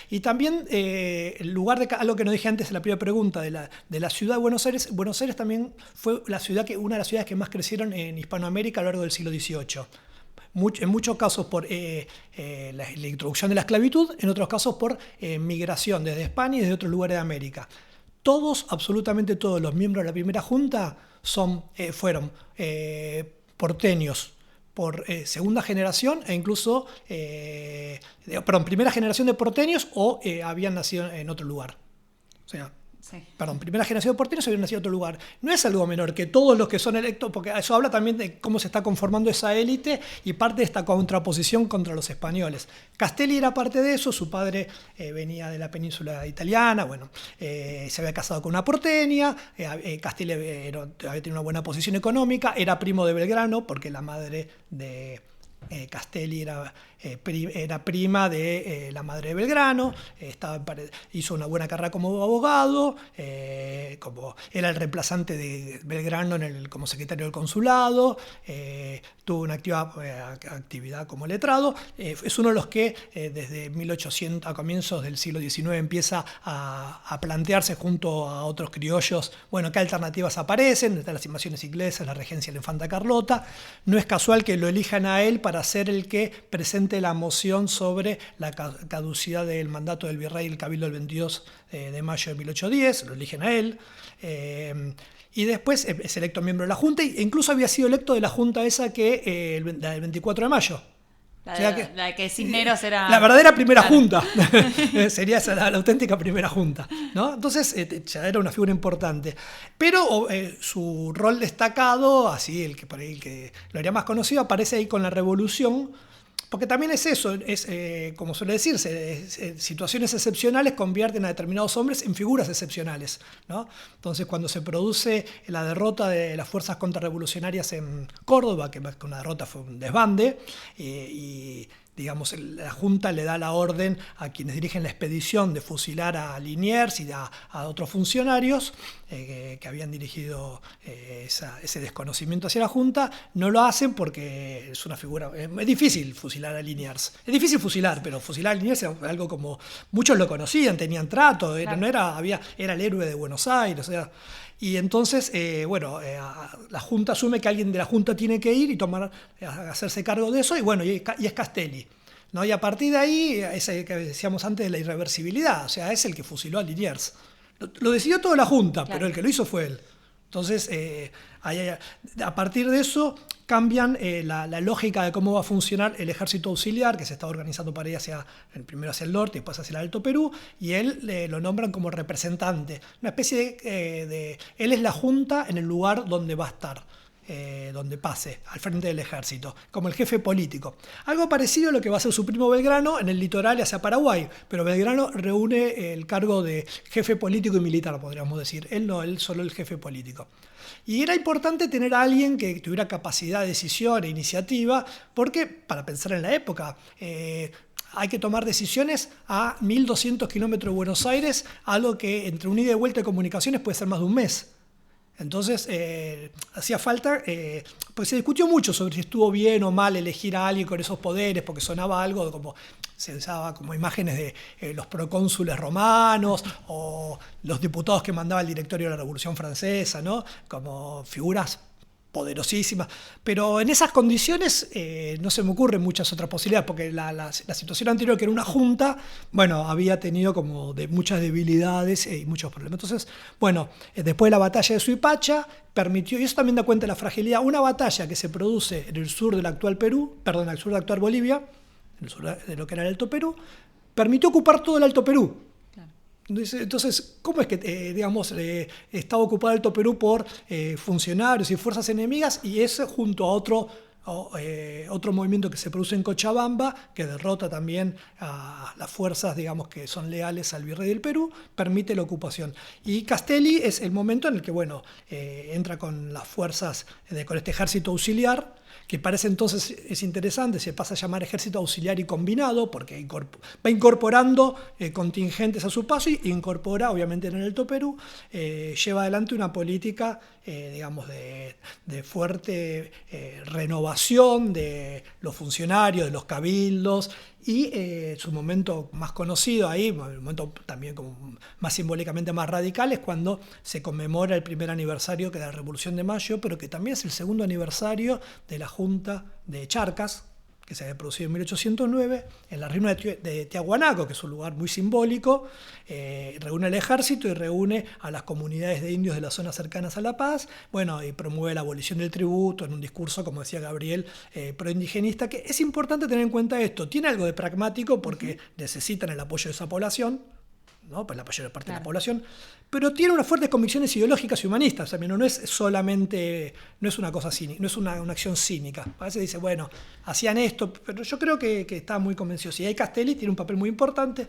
y también el lugar de algo que no dije antes en la primera pregunta de la ciudad de Buenos Aires. Buenos Aires también fue una de las ciudades que más crecieron en Hispanoamérica a lo largo del siglo XVIII. En muchos casos por la introducción de la esclavitud, en otros casos por migración desde España y desde otros lugares de América. Absolutamente todos los miembros de la primera junta fueron porteños por segunda generación e incluso, primera generación de porteños o habían nacido en otro lugar. O sea, primera generación de porteños habían nacido en otro lugar. No es algo menor que todos los que son electos, porque eso habla también de cómo se está conformando esa élite y parte de esta contraposición contra los españoles. Castelli era parte de eso, su padre venía de la península italiana, se había casado con una porteña, Castelli había tenido una buena posición económica, era primo de Belgrano, porque la madre de Castelli era prima de la madre de Belgrano, hizo una buena carrera como abogado, como era el reemplazante de Belgrano como secretario del consulado, tuvo una actividad como letrado, es uno de los que desde 1800 a comienzos del siglo XIX empieza a plantearse junto a otros criollos, qué alternativas aparecen, están las invasiones inglesas, la regencia de la infanta Carlota. No es casual que lo elijan a él para ser el que presente la moción sobre la caducidad del mandato del virrey del Cabildo del 22 de mayo de 1810, lo eligen a él, y después es electo miembro de la Junta, e incluso había sido electo de la Junta esa que el 24 de mayo. La de que Cisneros era... La verdadera primera Claro. junta. Sería esa la auténtica primera junta, ¿no? Entonces ya era una figura importante. Pero su rol destacado, así el que por ahí el que lo haría más conocido, aparece ahí con la Revolución. Porque también es eso, es como suele decirse, situaciones excepcionales convierten a determinados hombres en figuras excepcionales, ¿no? Entonces, cuando se produce la derrota de las fuerzas contrarrevolucionarias en Córdoba, que más que una derrota fue un desbande, y digamos, la Junta le da la orden a quienes dirigen la expedición de fusilar a Liniers y a otros funcionarios que habían dirigido ese desconocimiento hacia la Junta. No lo hacen porque es una figura... Es difícil fusilar a Liniers. Es difícil fusilar, pero fusilar a Liniers era algo como... Muchos lo conocían, tenían trato, era el héroe de Buenos Aires, o sea... Y entonces, la Junta asume que alguien de la Junta tiene que ir y hacerse cargo de eso, y bueno, y es Castelli, ¿no? Y a partir de ahí, ese que decíamos antes de la irreversibilidad, o sea, es el que fusiló a Liniers. Lo decidió toda la Junta, pero el que lo hizo fue él. Entonces, a partir de eso cambian la lógica de cómo va a funcionar el ejército auxiliar, que se está organizando para ir primero hacia el norte y después hacia el Alto Perú, y él lo nombran como representante. Una especie él es la Junta en el lugar donde va a estar. Donde pase, al frente del ejército, como el jefe político. Algo parecido a lo que va a hacer su primo Belgrano en el litoral hacia Paraguay, pero Belgrano reúne el cargo de jefe político y militar, podríamos decir. Él no, él solo el jefe político. Y era importante tener a alguien que tuviera capacidad de decisión e iniciativa, porque, para pensar en la época, hay que tomar decisiones a 1.200 kilómetros de Buenos Aires, algo que entre un ida y vuelta de comunicaciones puede ser más de un mes. Entonces, hacía falta, pues se discutió mucho sobre si estuvo bien o mal elegir a alguien con esos poderes, porque sonaba algo como, se usaba como imágenes de los procónsules romanos o los diputados que mandaba el directorio de la Revolución Francesa, ¿no? Como figuras poderosísimas, pero en esas condiciones no se me ocurren muchas otras posibilidades, porque la situación anterior, que era una junta, bueno, había tenido como muchas debilidades y muchos problemas. Entonces, bueno, después de la batalla de Suipacha, permitió, y eso también da cuenta de la fragilidad, una batalla que se produce en el sur del actual Perú, perdón, en el sur de la actual Bolivia, en el sur de lo que era el Alto Perú, permitió ocupar todo el Alto Perú. Entonces, ¿cómo es que estaba ocupado el Alto Perú por funcionarios y fuerzas enemigas, y eso junto a otro movimiento que se produce en Cochabamba, que derrota también a las fuerzas, digamos, que son leales al virrey del Perú, permite la ocupación? Y Castelli es el momento en el que, entra con las fuerzas, con este ejército auxiliar, que parece entonces es interesante, se pasa a llamar ejército auxiliar y combinado, porque va incorporando contingentes a su paso y incorpora, obviamente en el Alto Perú, lleva adelante una política, digamos, de fuerte renovación de los funcionarios, de los cabildos, y su momento más conocido ahí, el momento también como más simbólicamente más radical, es cuando se conmemora el primer aniversario de la Revolución de Mayo, pero que también es el segundo aniversario de la Junta de Charcas, que se había producido en 1809, en la reunión de Tiahuanaco, que es un lugar muy simbólico. Reúne al ejército y reúne a las comunidades de indios de las zonas cercanas a La Paz, y promueve la abolición del tributo en un discurso, como decía Gabriel, proindigenista, que es importante tener en cuenta esto. Tiene algo de pragmático porque necesitan el apoyo de esa población, ¿no? Pues la mayor parte de la población, pero tiene unas fuertes convicciones ideológicas y humanistas. O sea, no es solamente, no es una cosa cínica, no es una acción cínica. A veces dice, hacían esto, pero yo creo que está muy convencido. Y ahí Castelli tiene un papel muy importante.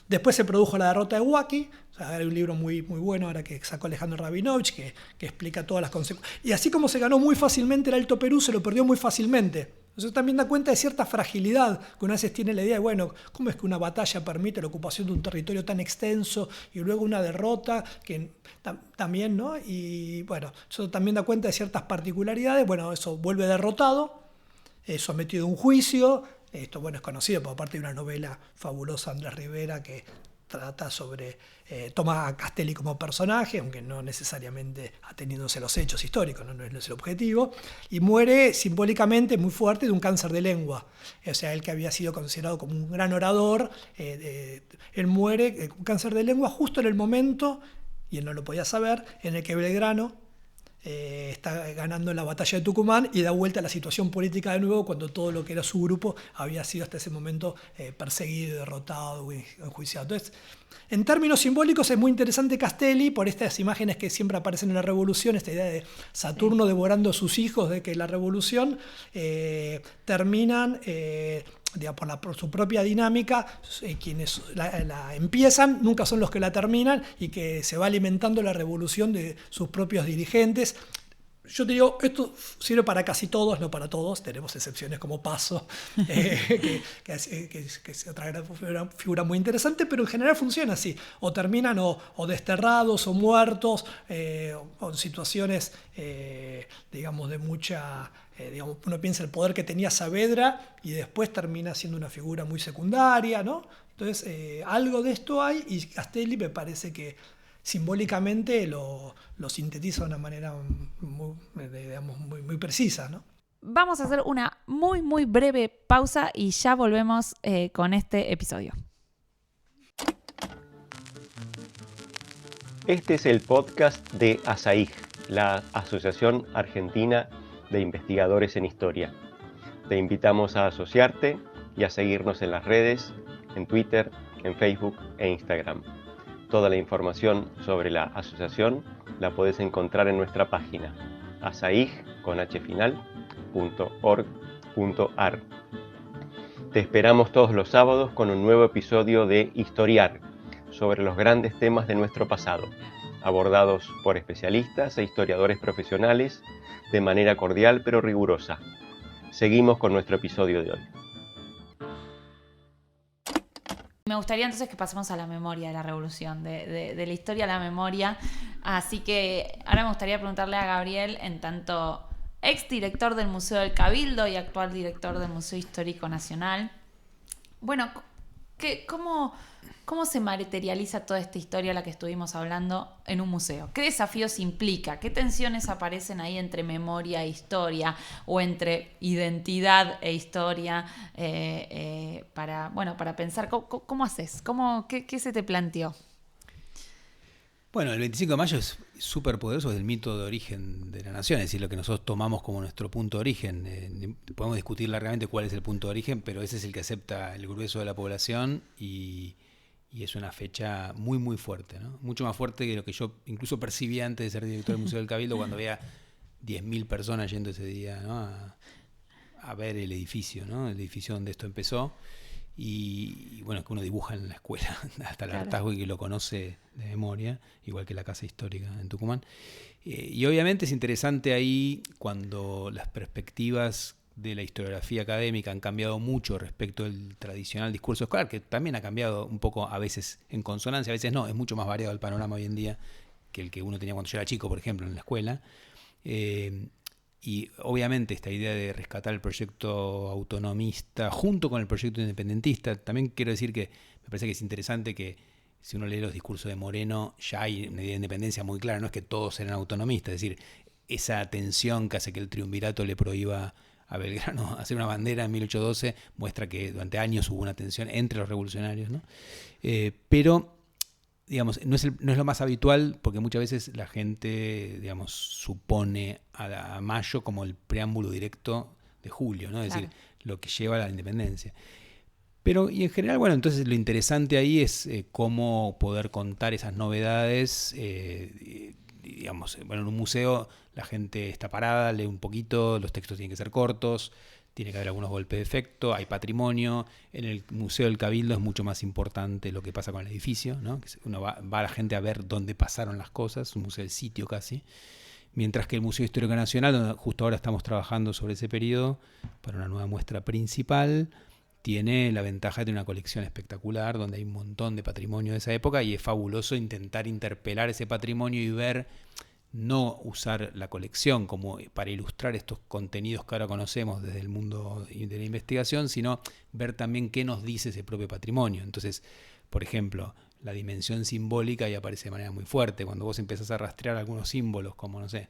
Después se produjo la derrota de Huaki. O sea, hay un libro muy, muy bueno ahora que sacó Alejandro Rabinovich que explica todas las consecuencias. Y así como se ganó muy fácilmente el Alto Perú, se lo perdió muy fácilmente. Eso también da cuenta de cierta fragilidad, que una vez tiene la idea de, ¿cómo es que una batalla permite la ocupación de un territorio tan extenso y luego una derrota que también, ¿no? Y eso también da cuenta de ciertas particularidades. Eso vuelve derrotado, sometido a un juicio. Esto, es conocido por parte de una novela fabulosa de Andrés Rivera que trata sobre, toma a Castelli como personaje, aunque no necesariamente ateniéndose a los hechos históricos, no es el objetivo, y muere simbólicamente muy fuerte de un cáncer de lengua. O sea, él que había sido considerado como un gran orador, él muere con cáncer de lengua justo en el momento, y él no lo podía saber, en el que Belgrano está ganando la batalla de Tucumán y da vuelta a la situación política de nuevo cuando todo lo que era su grupo había sido hasta ese momento perseguido, derrotado, enjuiciado. Entonces, en términos simbólicos es muy interesante Castelli por estas imágenes que siempre aparecen en la Revolución, esta idea de Saturno devorando a sus hijos, de que la Revolución terminan... por su propia dinámica, quienes la empiezan nunca son los que la terminan y que se va alimentando la revolución de sus propios dirigentes. Yo te digo, esto sirve para casi todos, no para todos, tenemos excepciones como Paso, que es otra figura muy interesante, pero en general funciona así, o terminan o desterrados o muertos, o en situaciones, digamos, de mucha... digamos, uno piensa el poder que tenía Saavedra y después termina siendo una figura muy secundaria, ¿no? Entonces, algo de esto hay y Castelli me parece que simbólicamente lo sintetiza de una manera muy precisa, ¿no? Vamos a hacer una muy, muy breve pausa y ya volvemos con este episodio. Este es el podcast de ASAIG, la Asociación Argentina de Investigadores en Historia. Te invitamos a asociarte y a seguirnos en las redes, en Twitter, en Facebook e Instagram. Toda la información sobre la asociación la puedes encontrar en nuestra página asaig.org.ar. Te esperamos todos los sábados con un nuevo episodio de Historiar, sobre los grandes temas de nuestro pasado, abordados por especialistas e historiadores profesionales de manera cordial pero rigurosa. Seguimos con nuestro episodio de hoy. Me gustaría entonces que pasemos a la memoria de la revolución, de la historia a la memoria. Así que ahora me gustaría preguntarle a Gabriel, en tanto exdirector del Museo del Cabildo y actual director del Museo Histórico Nacional. Bueno, ¿cómo se materializa toda esta historia a la que estuvimos hablando en un museo? ¿Qué desafíos implica? ¿Qué tensiones aparecen ahí entre memoria e historia o entre identidad e historia para pensar? ¿Cómo haces? ¿Qué se te planteó? Bueno, el 25 de mayo es súper poderoso, es el mito de origen de la nación, es decir, lo que nosotros tomamos como nuestro punto de origen. Podemos discutir largamente cuál es el punto de origen, pero ese es el que acepta el grueso de la población y es una fecha muy, muy fuerte, ¿no? Mucho más fuerte que lo que yo incluso percibía antes de ser director del Museo del Cabildo, cuando veía 10.000 personas yendo ese día, ¿no? a ver el edificio, ¿no? El edificio donde esto empezó. Y bueno, que uno dibuja en la escuela hasta el hartazgo y que lo conoce de memoria, igual que la Casa Histórica en Tucumán. Y obviamente es interesante ahí cuando las perspectivas de la historiografía académica han cambiado mucho respecto del tradicional discurso escolar, que también ha cambiado un poco, a veces en consonancia, a veces no, es mucho más variado el panorama hoy en día que el que uno tenía cuando yo era chico, por ejemplo, en la escuela. Y obviamente esta idea de rescatar el proyecto autonomista junto con el proyecto independentista, también quiero decir que me parece que es interesante que si uno lee los discursos de Moreno, ya hay una idea de independencia muy clara, no es que todos eran autonomistas, es decir, esa tensión que hace que el triunvirato le prohíba a Belgrano hacer una bandera en 1812 muestra que durante años hubo una tensión entre los revolucionarios, ¿no? Pero digamos, no es lo más habitual porque muchas veces la gente, digamos, supone a mayo como el preámbulo directo de julio, ¿no? Es decir, lo que lleva a la independencia. Pero, y en general, bueno, entonces lo interesante ahí es cómo poder contar esas novedades. Digamos, bueno, en un museo la gente está parada, lee un poquito, los textos tienen que ser cortos, tiene que haber algunos golpes de efecto, hay patrimonio. En el Museo del Cabildo es mucho más importante lo que pasa con el edificio, ¿no? Que uno va la gente a ver dónde pasaron las cosas, un museo del sitio casi. Mientras que el Museo Histórico Nacional, donde justo ahora estamos trabajando sobre ese periodo para una nueva muestra principal, tiene la ventaja de una colección espectacular donde hay un montón de patrimonio de esa época y es fabuloso intentar interpelar ese patrimonio y ver, no usar la colección como para ilustrar estos contenidos que ahora conocemos desde el mundo de la investigación, sino ver también qué nos dice ese propio patrimonio. Entonces, por ejemplo, la dimensión simbólica ahí aparece de manera muy fuerte. Cuando vos empezás a rastrear algunos símbolos, como, no sé,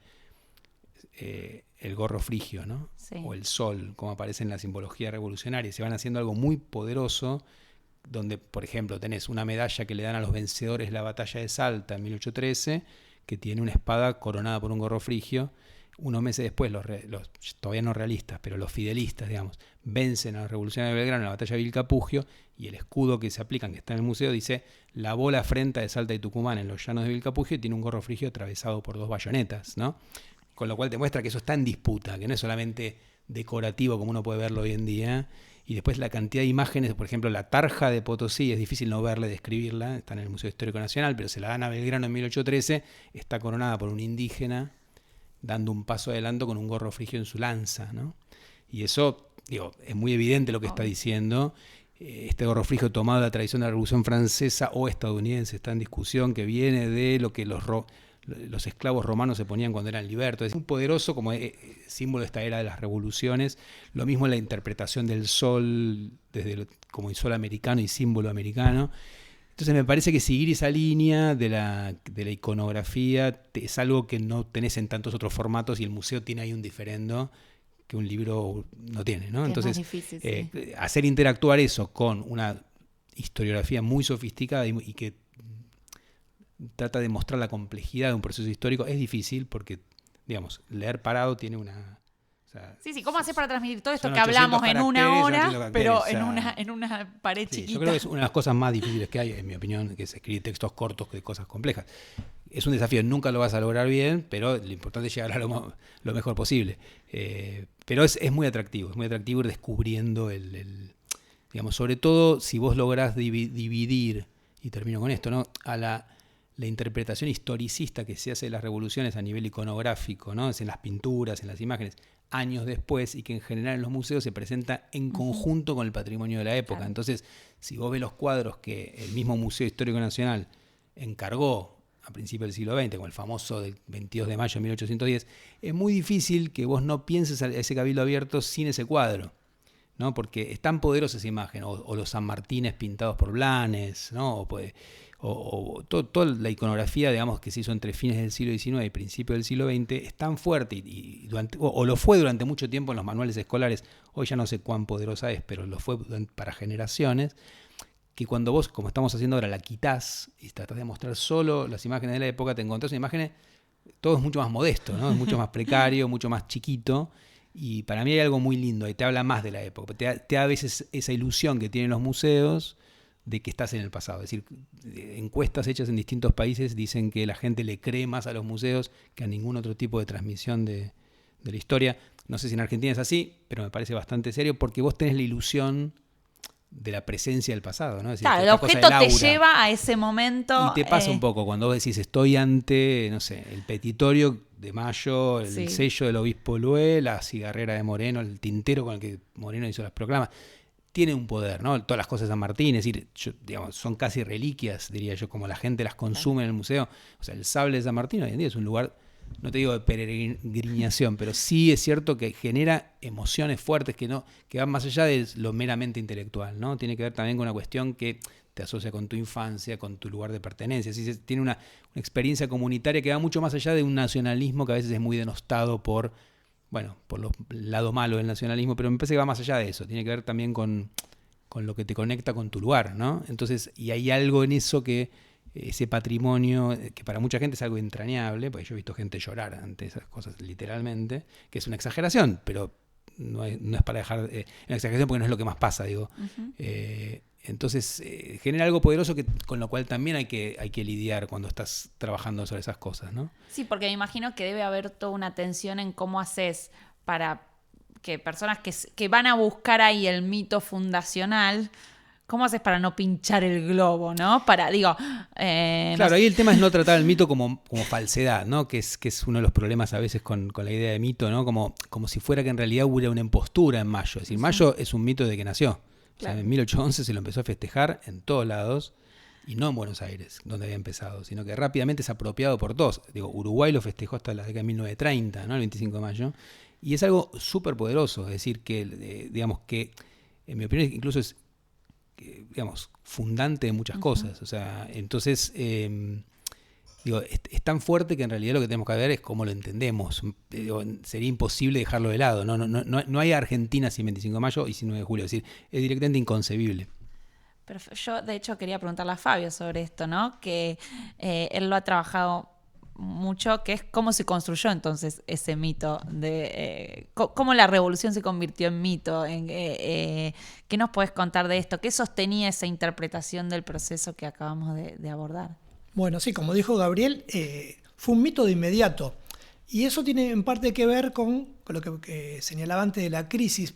el gorro frigio, ¿no? Sí. O el sol, como aparece en la simbología revolucionaria, se van haciendo algo muy poderoso, donde, por ejemplo, tenés una medalla que le dan a los vencedores de la batalla de Salta en 1813, que tiene una espada coronada por un gorro frigio. Unos meses después, los todavía no realistas, pero los fidelistas, digamos, vencen a la Revolución de Belgrano en la batalla de Vilcapugio, y el escudo que se aplican, que está en el museo, dice: lavó la afrenta de Salta y Tucumán en los llanos de Vilcapugio, y tiene un gorro frigio atravesado por 2 bayonetas, ¿no? Con lo cual te muestra que eso está en disputa, que no es solamente decorativo como uno puede verlo hoy en día. Y después la cantidad de imágenes, por ejemplo, la tarja de Potosí, es difícil no verla y describirla, está en el Museo Histórico Nacional, pero se la dan a Belgrano en 1813, está coronada por un indígena dando un paso adelante con un gorro frigio en su lanza, ¿no? Y eso, digo, es muy evidente lo que está diciendo. Este gorro frigio tomado de la tradición de la Revolución Francesa o estadounidense está en discusión, que viene de lo que los esclavos romanos se ponían cuando eran libertos. Es muy poderoso como símbolo de esta era de las revoluciones. Lo mismo en la interpretación del sol como el sol americano y símbolo americano. Entonces me parece que seguir esa línea de la iconografía es algo que no tenés en tantos otros formatos, y el museo tiene ahí un diferendo que un libro no tiene, ¿no? Entonces, es más difícil, sí. Hacer interactuar eso con una historiografía muy sofisticada y que trata de mostrar la complejidad de un proceso histórico es difícil, porque, digamos, leer parado tiene una... Sí, ¿cómo haces para transmitir todo esto son que hablamos en una hora, 800 pero caracteres, en una pared sí, chiquita? yo creo que es una de las cosas más difíciles que hay, en mi opinión, que es escribir textos cortos de cosas complejas. Es un desafío, nunca lo vas a lograr bien, pero lo importante es llegar a lo mejor posible. Pero es muy atractivo ir descubriendo digamos, sobre todo si vos lográs dividir, y termino con esto, ¿no? A la interpretación historicista que se hace de las revoluciones a nivel iconográfico, ¿no? Es en las pinturas, en las imágenes, años después, y que en general en los museos se presenta en conjunto con el patrimonio de la época. Claro. Entonces, si vos ves los cuadros que el mismo Museo Histórico Nacional encargó a principios del siglo XX, como el famoso del 22 de mayo de 1810, es muy difícil que vos no pienses a ese cabildo abierto sin ese cuadro, ¿no? Porque es tan poderosa esa imagen, o los San Martines pintados por Blanes, ¿no? O toda la iconografía, digamos, que se hizo entre fines del siglo XIX y principios del siglo XX es tan fuerte, o lo fue durante mucho tiempo en los manuales escolares. Hoy ya no sé cuán poderosa es, pero lo fue para generaciones, que cuando vos, como estamos haciendo ahora, la quitas y tratás de mostrar solo las imágenes de la época, te encontrás imágenes, todo es mucho más modesto, ¿no? Es mucho más precario, mucho más chiquito. Y para mí hay algo muy lindo, y te habla más de la época. Te da a veces esa ilusión que tienen los museos de que estás en el pasado. Es decir, encuestas hechas en distintos países dicen que la gente le cree más a los museos que a ningún otro tipo de transmisión de la historia. No sé si en Argentina es así, pero me parece bastante serio, porque vos tenés la ilusión de la presencia del pasado, ¿no? Es decir, claro, el objeto te lleva a ese momento. Y te pasa un poco cuando vos decís, estoy ante, no sé, el petitorio de Mayo, el sello del obispo Lué, la cigarrera de Moreno, el tintero con el que Moreno hizo las proclamas. Tiene un poder, ¿no? Todas las cosas de San Martín, es decir, digamos, son casi reliquias, diría yo, como la gente las consume en el museo. O sea, el sable de San Martín hoy en día es un lugar, no te digo de peregrinación, pero sí es cierto que genera emociones fuertes que van más allá de lo meramente intelectual, ¿no? Tiene que ver también con una cuestión que te asocia con tu infancia, con tu lugar de pertenencia. Así tiene una experiencia comunitaria que va mucho más allá de un nacionalismo que a veces es muy denostado por el lado malo del nacionalismo, pero me parece que va más allá de eso. Tiene que ver también con lo que te conecta con tu lugar, ¿no? Entonces, y hay algo en eso que ese patrimonio, que para mucha gente es algo entrañable, porque yo he visto gente llorar ante esas cosas literalmente, que es una exageración, pero no es para dejar una exageración, porque no es lo que más pasa, digo. Entonces genera algo poderoso con lo cual también hay que lidiar cuando estás trabajando sobre esas cosas, ¿no? Sí, porque me imagino que debe haber toda una tensión en cómo haces para que personas que van a buscar ahí el mito fundacional, ¿cómo haces para no pinchar el globo, ¿no? Claro, ahí el tema es no tratar el mito como falsedad, ¿no? Que es uno de los problemas a veces con la idea de mito, ¿no? Como si fuera que en realidad hubiera una impostura en Mayo. Es decir, Mayo es un mito de que nació. Claro. O sea, en 1811 se lo empezó a festejar en todos lados, y no en Buenos Aires, donde había empezado, sino que rápidamente es apropiado por todos. Digo, Uruguay lo festejó hasta la década de 1930, ¿no? El 25 de mayo. Y es algo súper poderoso, es decir, que digamos que, en mi opinión, incluso es, digamos, fundante de muchas cosas. O sea, entonces, es tan fuerte que en realidad lo que tenemos que ver es cómo lo entendemos. Sería imposible dejarlo de lado. No hay Argentina sin 25 de mayo y sin 9 de julio. Es decir, es directamente inconcebible. Pero yo, de hecho, quería preguntarle a Fabio sobre esto, ¿no? Que él lo ha trabajado mucho, que es cómo se construyó entonces ese mito, de cómo la revolución se convirtió en mito. ¿Qué nos podés contar de esto? ¿Qué sostenía esa interpretación del proceso que acabamos de abordar? Bueno, sí, como dijo Gabriel, fue un mito de inmediato. Y eso tiene en parte que ver con lo que señalaba antes de la crisis.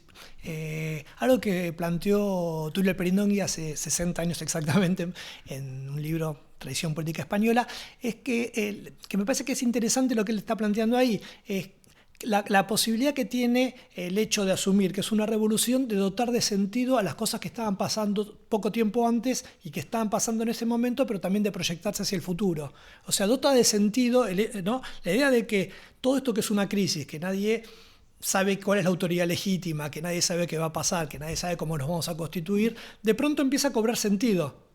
Algo que planteó Tulio Perindongui hace 60 años exactamente en un libro, Tradición Política Española, es que me parece que es interesante lo que él está planteando ahí. Es la posibilidad que tiene el hecho de asumir que es una revolución, de dotar de sentido a las cosas que estaban pasando poco tiempo antes y que estaban pasando en ese momento, pero también de proyectarse hacia el futuro. O sea, dota de sentido, ¿no?, la idea de que todo esto que es una crisis, que nadie sabe cuál es la autoridad legítima, que nadie sabe qué va a pasar, que nadie sabe cómo nos vamos a constituir, de pronto empieza a cobrar sentido.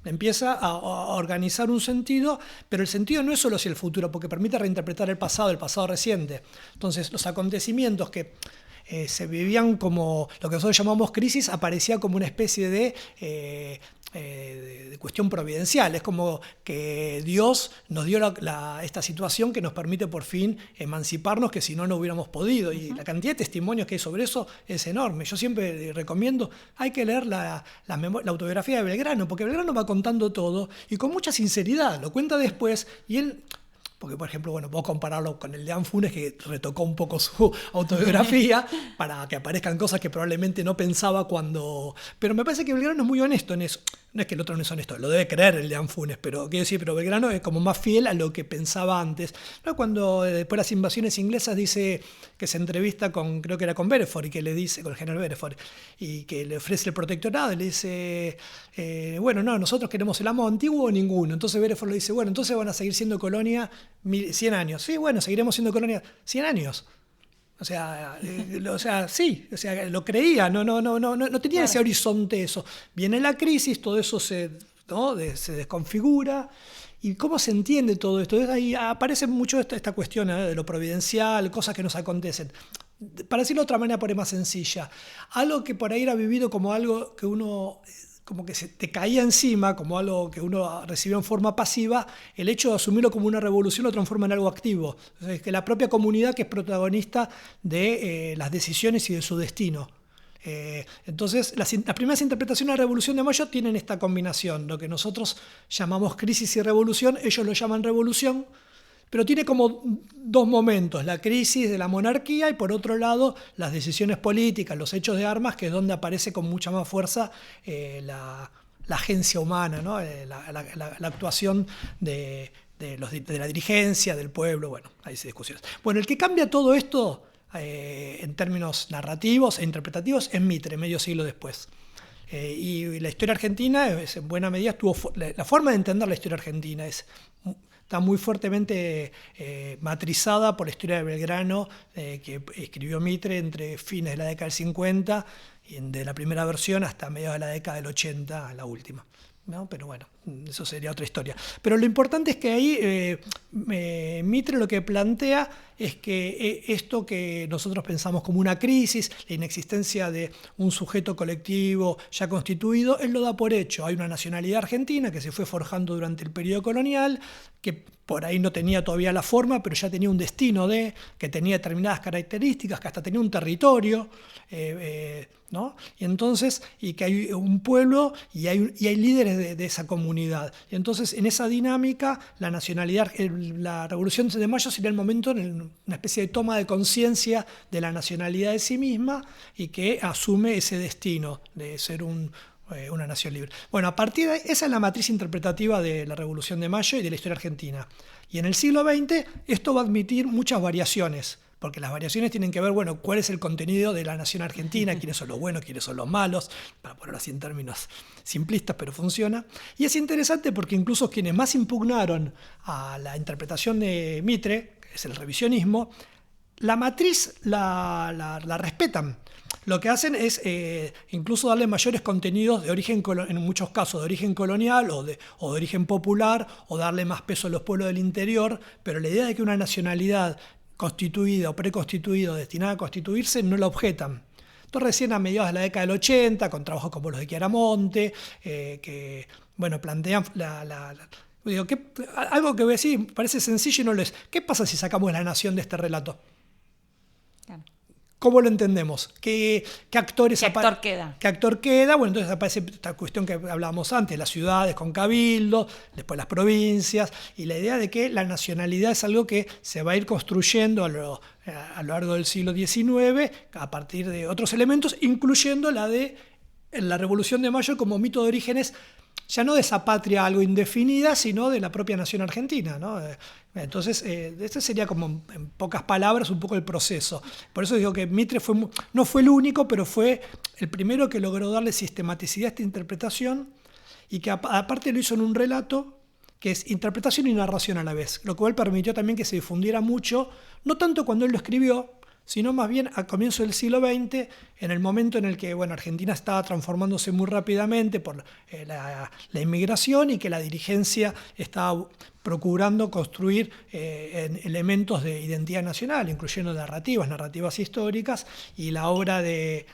Empieza a organizar un sentido, pero el sentido no es solo hacia el futuro, porque permite reinterpretar el pasado reciente. Entonces, los acontecimientos que se vivían como lo que nosotros llamamos crisis, aparecía como una especie de cuestión providencial. Es como que Dios nos dio esta situación que nos permite por fin emanciparnos, que si no, no hubiéramos podido. Y la cantidad de testimonios que hay sobre eso es enorme. Yo siempre recomiendo, hay que leer la autobiografía de Belgrano, porque Belgrano va contando todo y con mucha sinceridad. Lo cuenta después y él... Porque, por ejemplo, bueno, puedo compararlo con el de Anfunes, que retocó un poco su autobiografía para que aparezcan cosas que probablemente no pensaba cuando... Pero me parece que Belgrano es muy honesto en eso. No es que el otro no es honesto, lo debe creer el de Anfunes, pero quiero decir, pero Belgrano es como más fiel a lo que pensaba antes. ¿No? Cuando después de las invasiones inglesas dice que se entrevista creo que era con Beresford, y que le dice, con el general Beresford, y que le ofrece el protectorado, y le dice, bueno, no, nosotros queremos el amo antiguo o ninguno. Entonces Beresford le dice, bueno, entonces van a seguir siendo colonia 100 años. Sí, bueno, seguiremos siendo colonia 100 años. O sea, sí, o sea, lo creía, no tenía ese horizonte eso. Viene la crisis, todo eso se desconfigura. ¿Y cómo se entiende todo esto? Entonces ahí aparece mucho esta cuestión de lo providencial, cosas que nos acontecen. Para decirlo de otra manera, por ahí más sencilla, algo que por ahí era vivido como algo que uno... como que se te caía encima, como algo que uno recibió en forma pasiva, el hecho de asumirlo como una revolución lo transforma en algo activo. Es que la propia comunidad que es protagonista de las decisiones y de su destino. Entonces, las primeras interpretaciones de la Revolución de Mayo tienen esta combinación. Lo que nosotros llamamos crisis y revolución, ellos lo llaman revolución, pero tiene como dos momentos: la crisis de la monarquía y, por otro lado, las decisiones políticas, los hechos de armas, que es donde aparece con mucha más fuerza la agencia humana, ¿no? La actuación de la dirigencia, del pueblo. Bueno, hay discusiones. Bueno, el que cambia todo esto en términos narrativos e interpretativos es Mitre, medio siglo después. Y la historia argentina, en buena medida, la forma de entender la historia argentina está muy fuertemente matrizada por la historia de Belgrano, que escribió Mitre entre fines de la década del 50 y de la primera versión hasta mediados de la década del 80, la última, ¿no? Pero bueno, eso sería otra historia. Pero lo importante es que ahí Mitre lo que plantea es que esto que nosotros pensamos como una crisis, la inexistencia de un sujeto colectivo ya constituido, él lo da por hecho. Hay una nacionalidad argentina que se fue forjando durante el periodo colonial, que por ahí no tenía todavía la forma, pero ya tenía un destino que tenía determinadas características, que hasta tenía un territorio, ¿no? Y entonces, y que hay un pueblo y hay líderes de esa comunidad. Y entonces, en esa dinámica, la nacionalidad, la Revolución de Mayo sería el momento, una especie de toma de conciencia de la nacionalidad de sí misma, y que asume ese destino de ser una nación libre. Bueno, a partir de esa es la matriz interpretativa de la Revolución de Mayo y de la historia argentina. Y en el siglo XX esto va a admitir muchas variaciones, porque las variaciones tienen que ver, bueno, cuál es el contenido de la nación argentina, quiénes son los buenos, quiénes son los malos, para ponerlo así en términos simplistas, pero funciona. Y es interesante porque incluso quienes más impugnaron a la interpretación de Mitre, que es el revisionismo, la matriz la respetan. Lo que hacen es incluso darle mayores contenidos de origen, en muchos casos de origen colonial o de origen popular, o darle más peso a los pueblos del interior, pero la idea de que una nacionalidad constituida o preconstituida o destinada a constituirse no la objetan. Entonces, recién a mediados de la década del 80, con trabajos como los de Chiaramonte, que bueno, plantean Digo, algo que voy a decir parece sencillo y no lo es. ¿Qué pasa si sacamos la nación de este relato? Claro. ¿Cómo lo entendemos? ¿Qué actor queda? ¿Qué actor queda? Bueno, entonces aparece esta cuestión que hablábamos antes, las ciudades con cabildo, después las provincias, y la idea de que la nacionalidad es algo que se va a ir construyendo a lo largo del siglo XIX a partir de otros elementos, incluyendo la de la Revolución de Mayo como mito de orígenes, ya no de esa patria algo indefinida, sino de la propia nación argentina, ¿no? Entonces, este sería como, en pocas palabras, un poco el proceso. Por eso digo que Mitre no fue el único, pero fue el primero que logró darle sistematicidad a esta interpretación y que aparte lo hizo en un relato que es interpretación y narración a la vez, lo cual permitió también que se difundiera mucho, no tanto cuando él lo escribió, sino más bien a comienzo del siglo XX, en el momento en el que Argentina estaba transformándose muy rápidamente por la inmigración y que la dirigencia estaba procurando construir elementos de identidad nacional, incluyendo narrativas históricas, y la obra de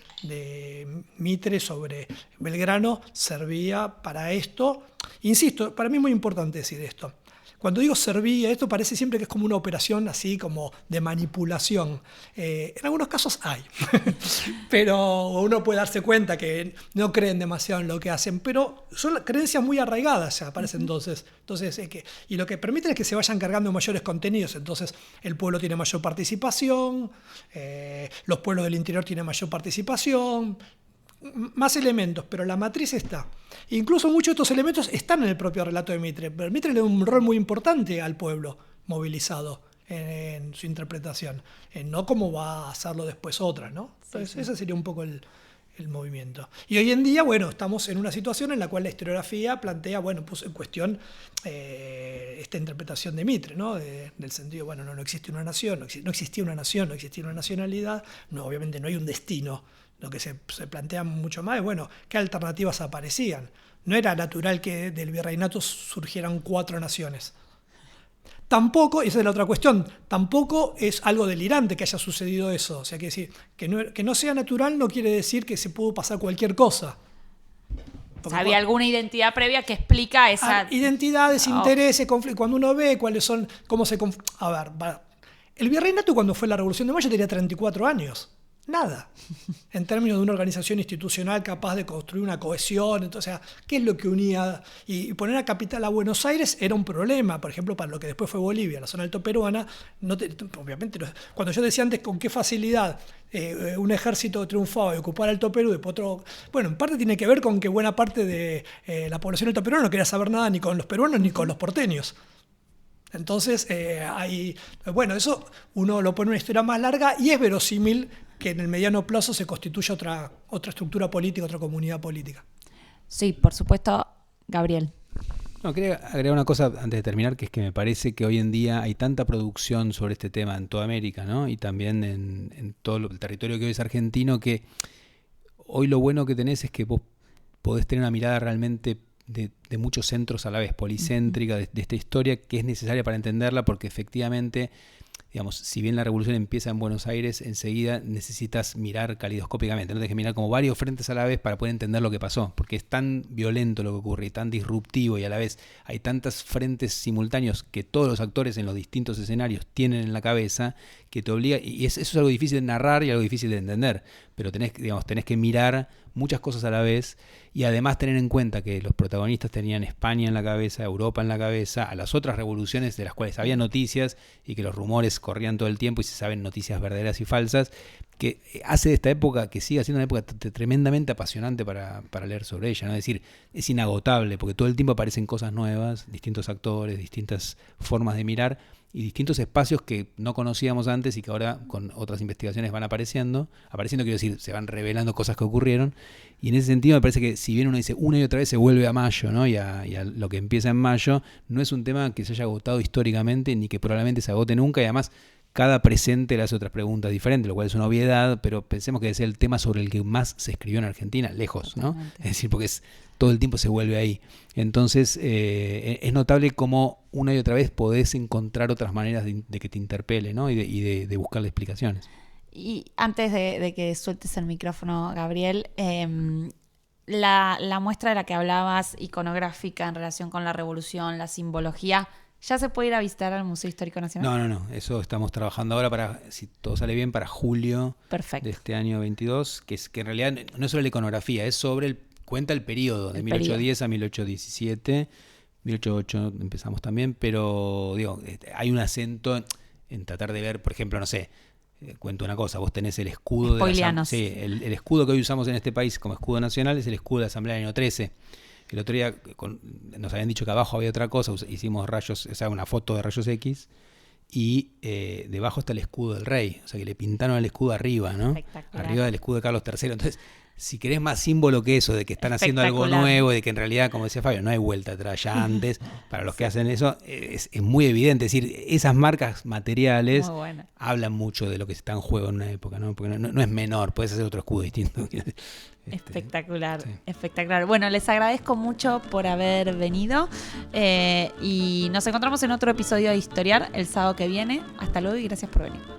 Mitre sobre Belgrano servía para esto. Insisto, para mí es muy importante decir esto. Cuando digo servía, esto parece siempre que es como una operación así como de manipulación. En algunos casos hay, pero uno puede darse cuenta que no creen demasiado en lo que hacen, pero son creencias muy arraigadas ya, parece entonces. Y lo que permiten es que se vayan cargando mayores contenidos. Entonces el pueblo tiene mayor participación, los pueblos del interior tienen mayor participación, más elementos, pero la matriz está. Incluso muchos de estos elementos están en el propio relato de Mitre. Pero Mitre le da un rol muy importante al pueblo movilizado en su interpretación, no como va a hacerlo después otra, ¿no? Entonces, ese sería un poco el movimiento. Y hoy en día, estamos en una situación en la cual la historiografía plantea, puso en cuestión esta interpretación de Mitre, ¿no? Del sentido, no existe una nación, no existía una nación, no existía una nacionalidad, obviamente no hay un destino. Lo que se plantea mucho más es, ¿qué alternativas aparecían? No era natural que del virreinato surgieran 4 naciones. Tampoco, y esa es la otra cuestión, tampoco es algo delirante que haya sucedido eso. O sea, que decir, que no sea natural no quiere decir que se pudo pasar cualquier cosa. ¿Había alguna identidad previa que explica esa...? Identidades, intereses, conflictos. Cuando uno ve cuáles son, cómo se... A ver, el virreinato cuando fue la Revolución de Mayo tenía 34 años. Nada, en términos de una organización institucional capaz de construir una cohesión. Entonces, ¿qué es lo que unía? Y poner a capital a Buenos Aires era un problema, por ejemplo, para lo que después fue Bolivia, la zona altoperuana. Obviamente, cuando yo decía antes con qué facilidad un ejército triunfaba y ocupaba el Alto Perú, después otro... en parte tiene que ver con que buena parte de la población altoperuana no quería saber nada ni con los peruanos ni con los porteños. Entonces, eso uno lo pone en una historia más larga y es verosímil que en el mediano plazo se constituya otra estructura política, otra comunidad política. Sí, por supuesto, Gabriel. No, quería agregar una cosa antes de terminar, que es que me parece que hoy en día hay tanta producción sobre este tema en toda América, ¿no? Y también en todo el territorio que hoy es argentino, que hoy lo bueno que tenés es que vos podés tener una mirada realmente de muchos centros a la vez, policéntrica, de esta historia que es necesaria para entenderla, porque efectivamente, digamos, si bien la revolución empieza en Buenos Aires, enseguida necesitas mirar calidoscópicamente, no tienes que mirar como varios frentes a la vez para poder entender lo que pasó, porque es tan violento lo que ocurre y tan disruptivo, y a la vez hay tantos frentes simultáneos que todos los actores en los distintos escenarios tienen en la cabeza, que te obliga, y eso es algo difícil de narrar y algo difícil de entender, pero tenés que mirar muchas cosas a la vez, y además tener en cuenta que los protagonistas tenían España en la cabeza, Europa en la cabeza, a las otras revoluciones de las cuales había noticias y que los rumores corrían todo el tiempo y se saben noticias verdaderas y falsas, que hace de esta época, que siga siendo una época tremendamente apasionante para leer sobre ella, ¿no? Es decir, es inagotable porque todo el tiempo aparecen cosas nuevas, distintos actores, distintas formas de mirar y distintos espacios que no conocíamos antes y que ahora con otras investigaciones van apareciendo, quiero decir, se van revelando cosas que ocurrieron, y en ese sentido me parece que si bien uno dice una y otra vez se vuelve a Mayo, ¿no? y a lo que empieza en Mayo, no es un tema que se haya agotado históricamente ni que probablemente se agote nunca, y además cada presente le hace otras preguntas diferentes, lo cual es una obviedad, pero pensemos que es el tema sobre el que más se escribió en Argentina, lejos, ¿no? Es decir, porque todo el tiempo se vuelve ahí. Entonces, es notable cómo una y otra vez podés encontrar otras maneras de que te interpele, ¿no? y de buscarle explicaciones. Y antes de que sueltes el micrófono, Gabriel, la muestra de la que hablabas, iconográfica en relación con la revolución, la simbología, ¿ya se puede ir a visitar al Museo Histórico Nacional? No. Eso estamos trabajando ahora para, si todo sale bien, para julio Perfecto. de este año 22, que en realidad no es sobre la iconografía, es sobre cuenta el periodo de 1810 a 1817, 1808 empezamos también, pero digo, hay un acento en tratar de ver, por ejemplo, no sé, cuento una cosa, vos tenés el escudo el escudo que hoy usamos en este país como escudo nacional es el escudo de la Asamblea del año 13. El otro día nos habían dicho que abajo había otra cosa, hicimos rayos, o sea, una foto de rayos X, y debajo está el escudo del rey, o sea que le pintaron el escudo arriba, ¿no? Arriba del escudo de Carlos III. Entonces, si querés más símbolo que eso, de que están haciendo algo nuevo, de que en realidad, como decía Fabio, no hay vuelta atrás. Ya antes, para los que hacen eso, es muy evidente. Es decir, esas marcas materiales hablan mucho de lo que está en juego en una época, ¿no? Porque no es menor, puedes hacer otro escudo distinto. Espectacular, sí. Espectacular. Bueno, les agradezco mucho por haber venido y nos encontramos en otro episodio de Historiar el sábado que viene. Hasta luego y gracias por venir.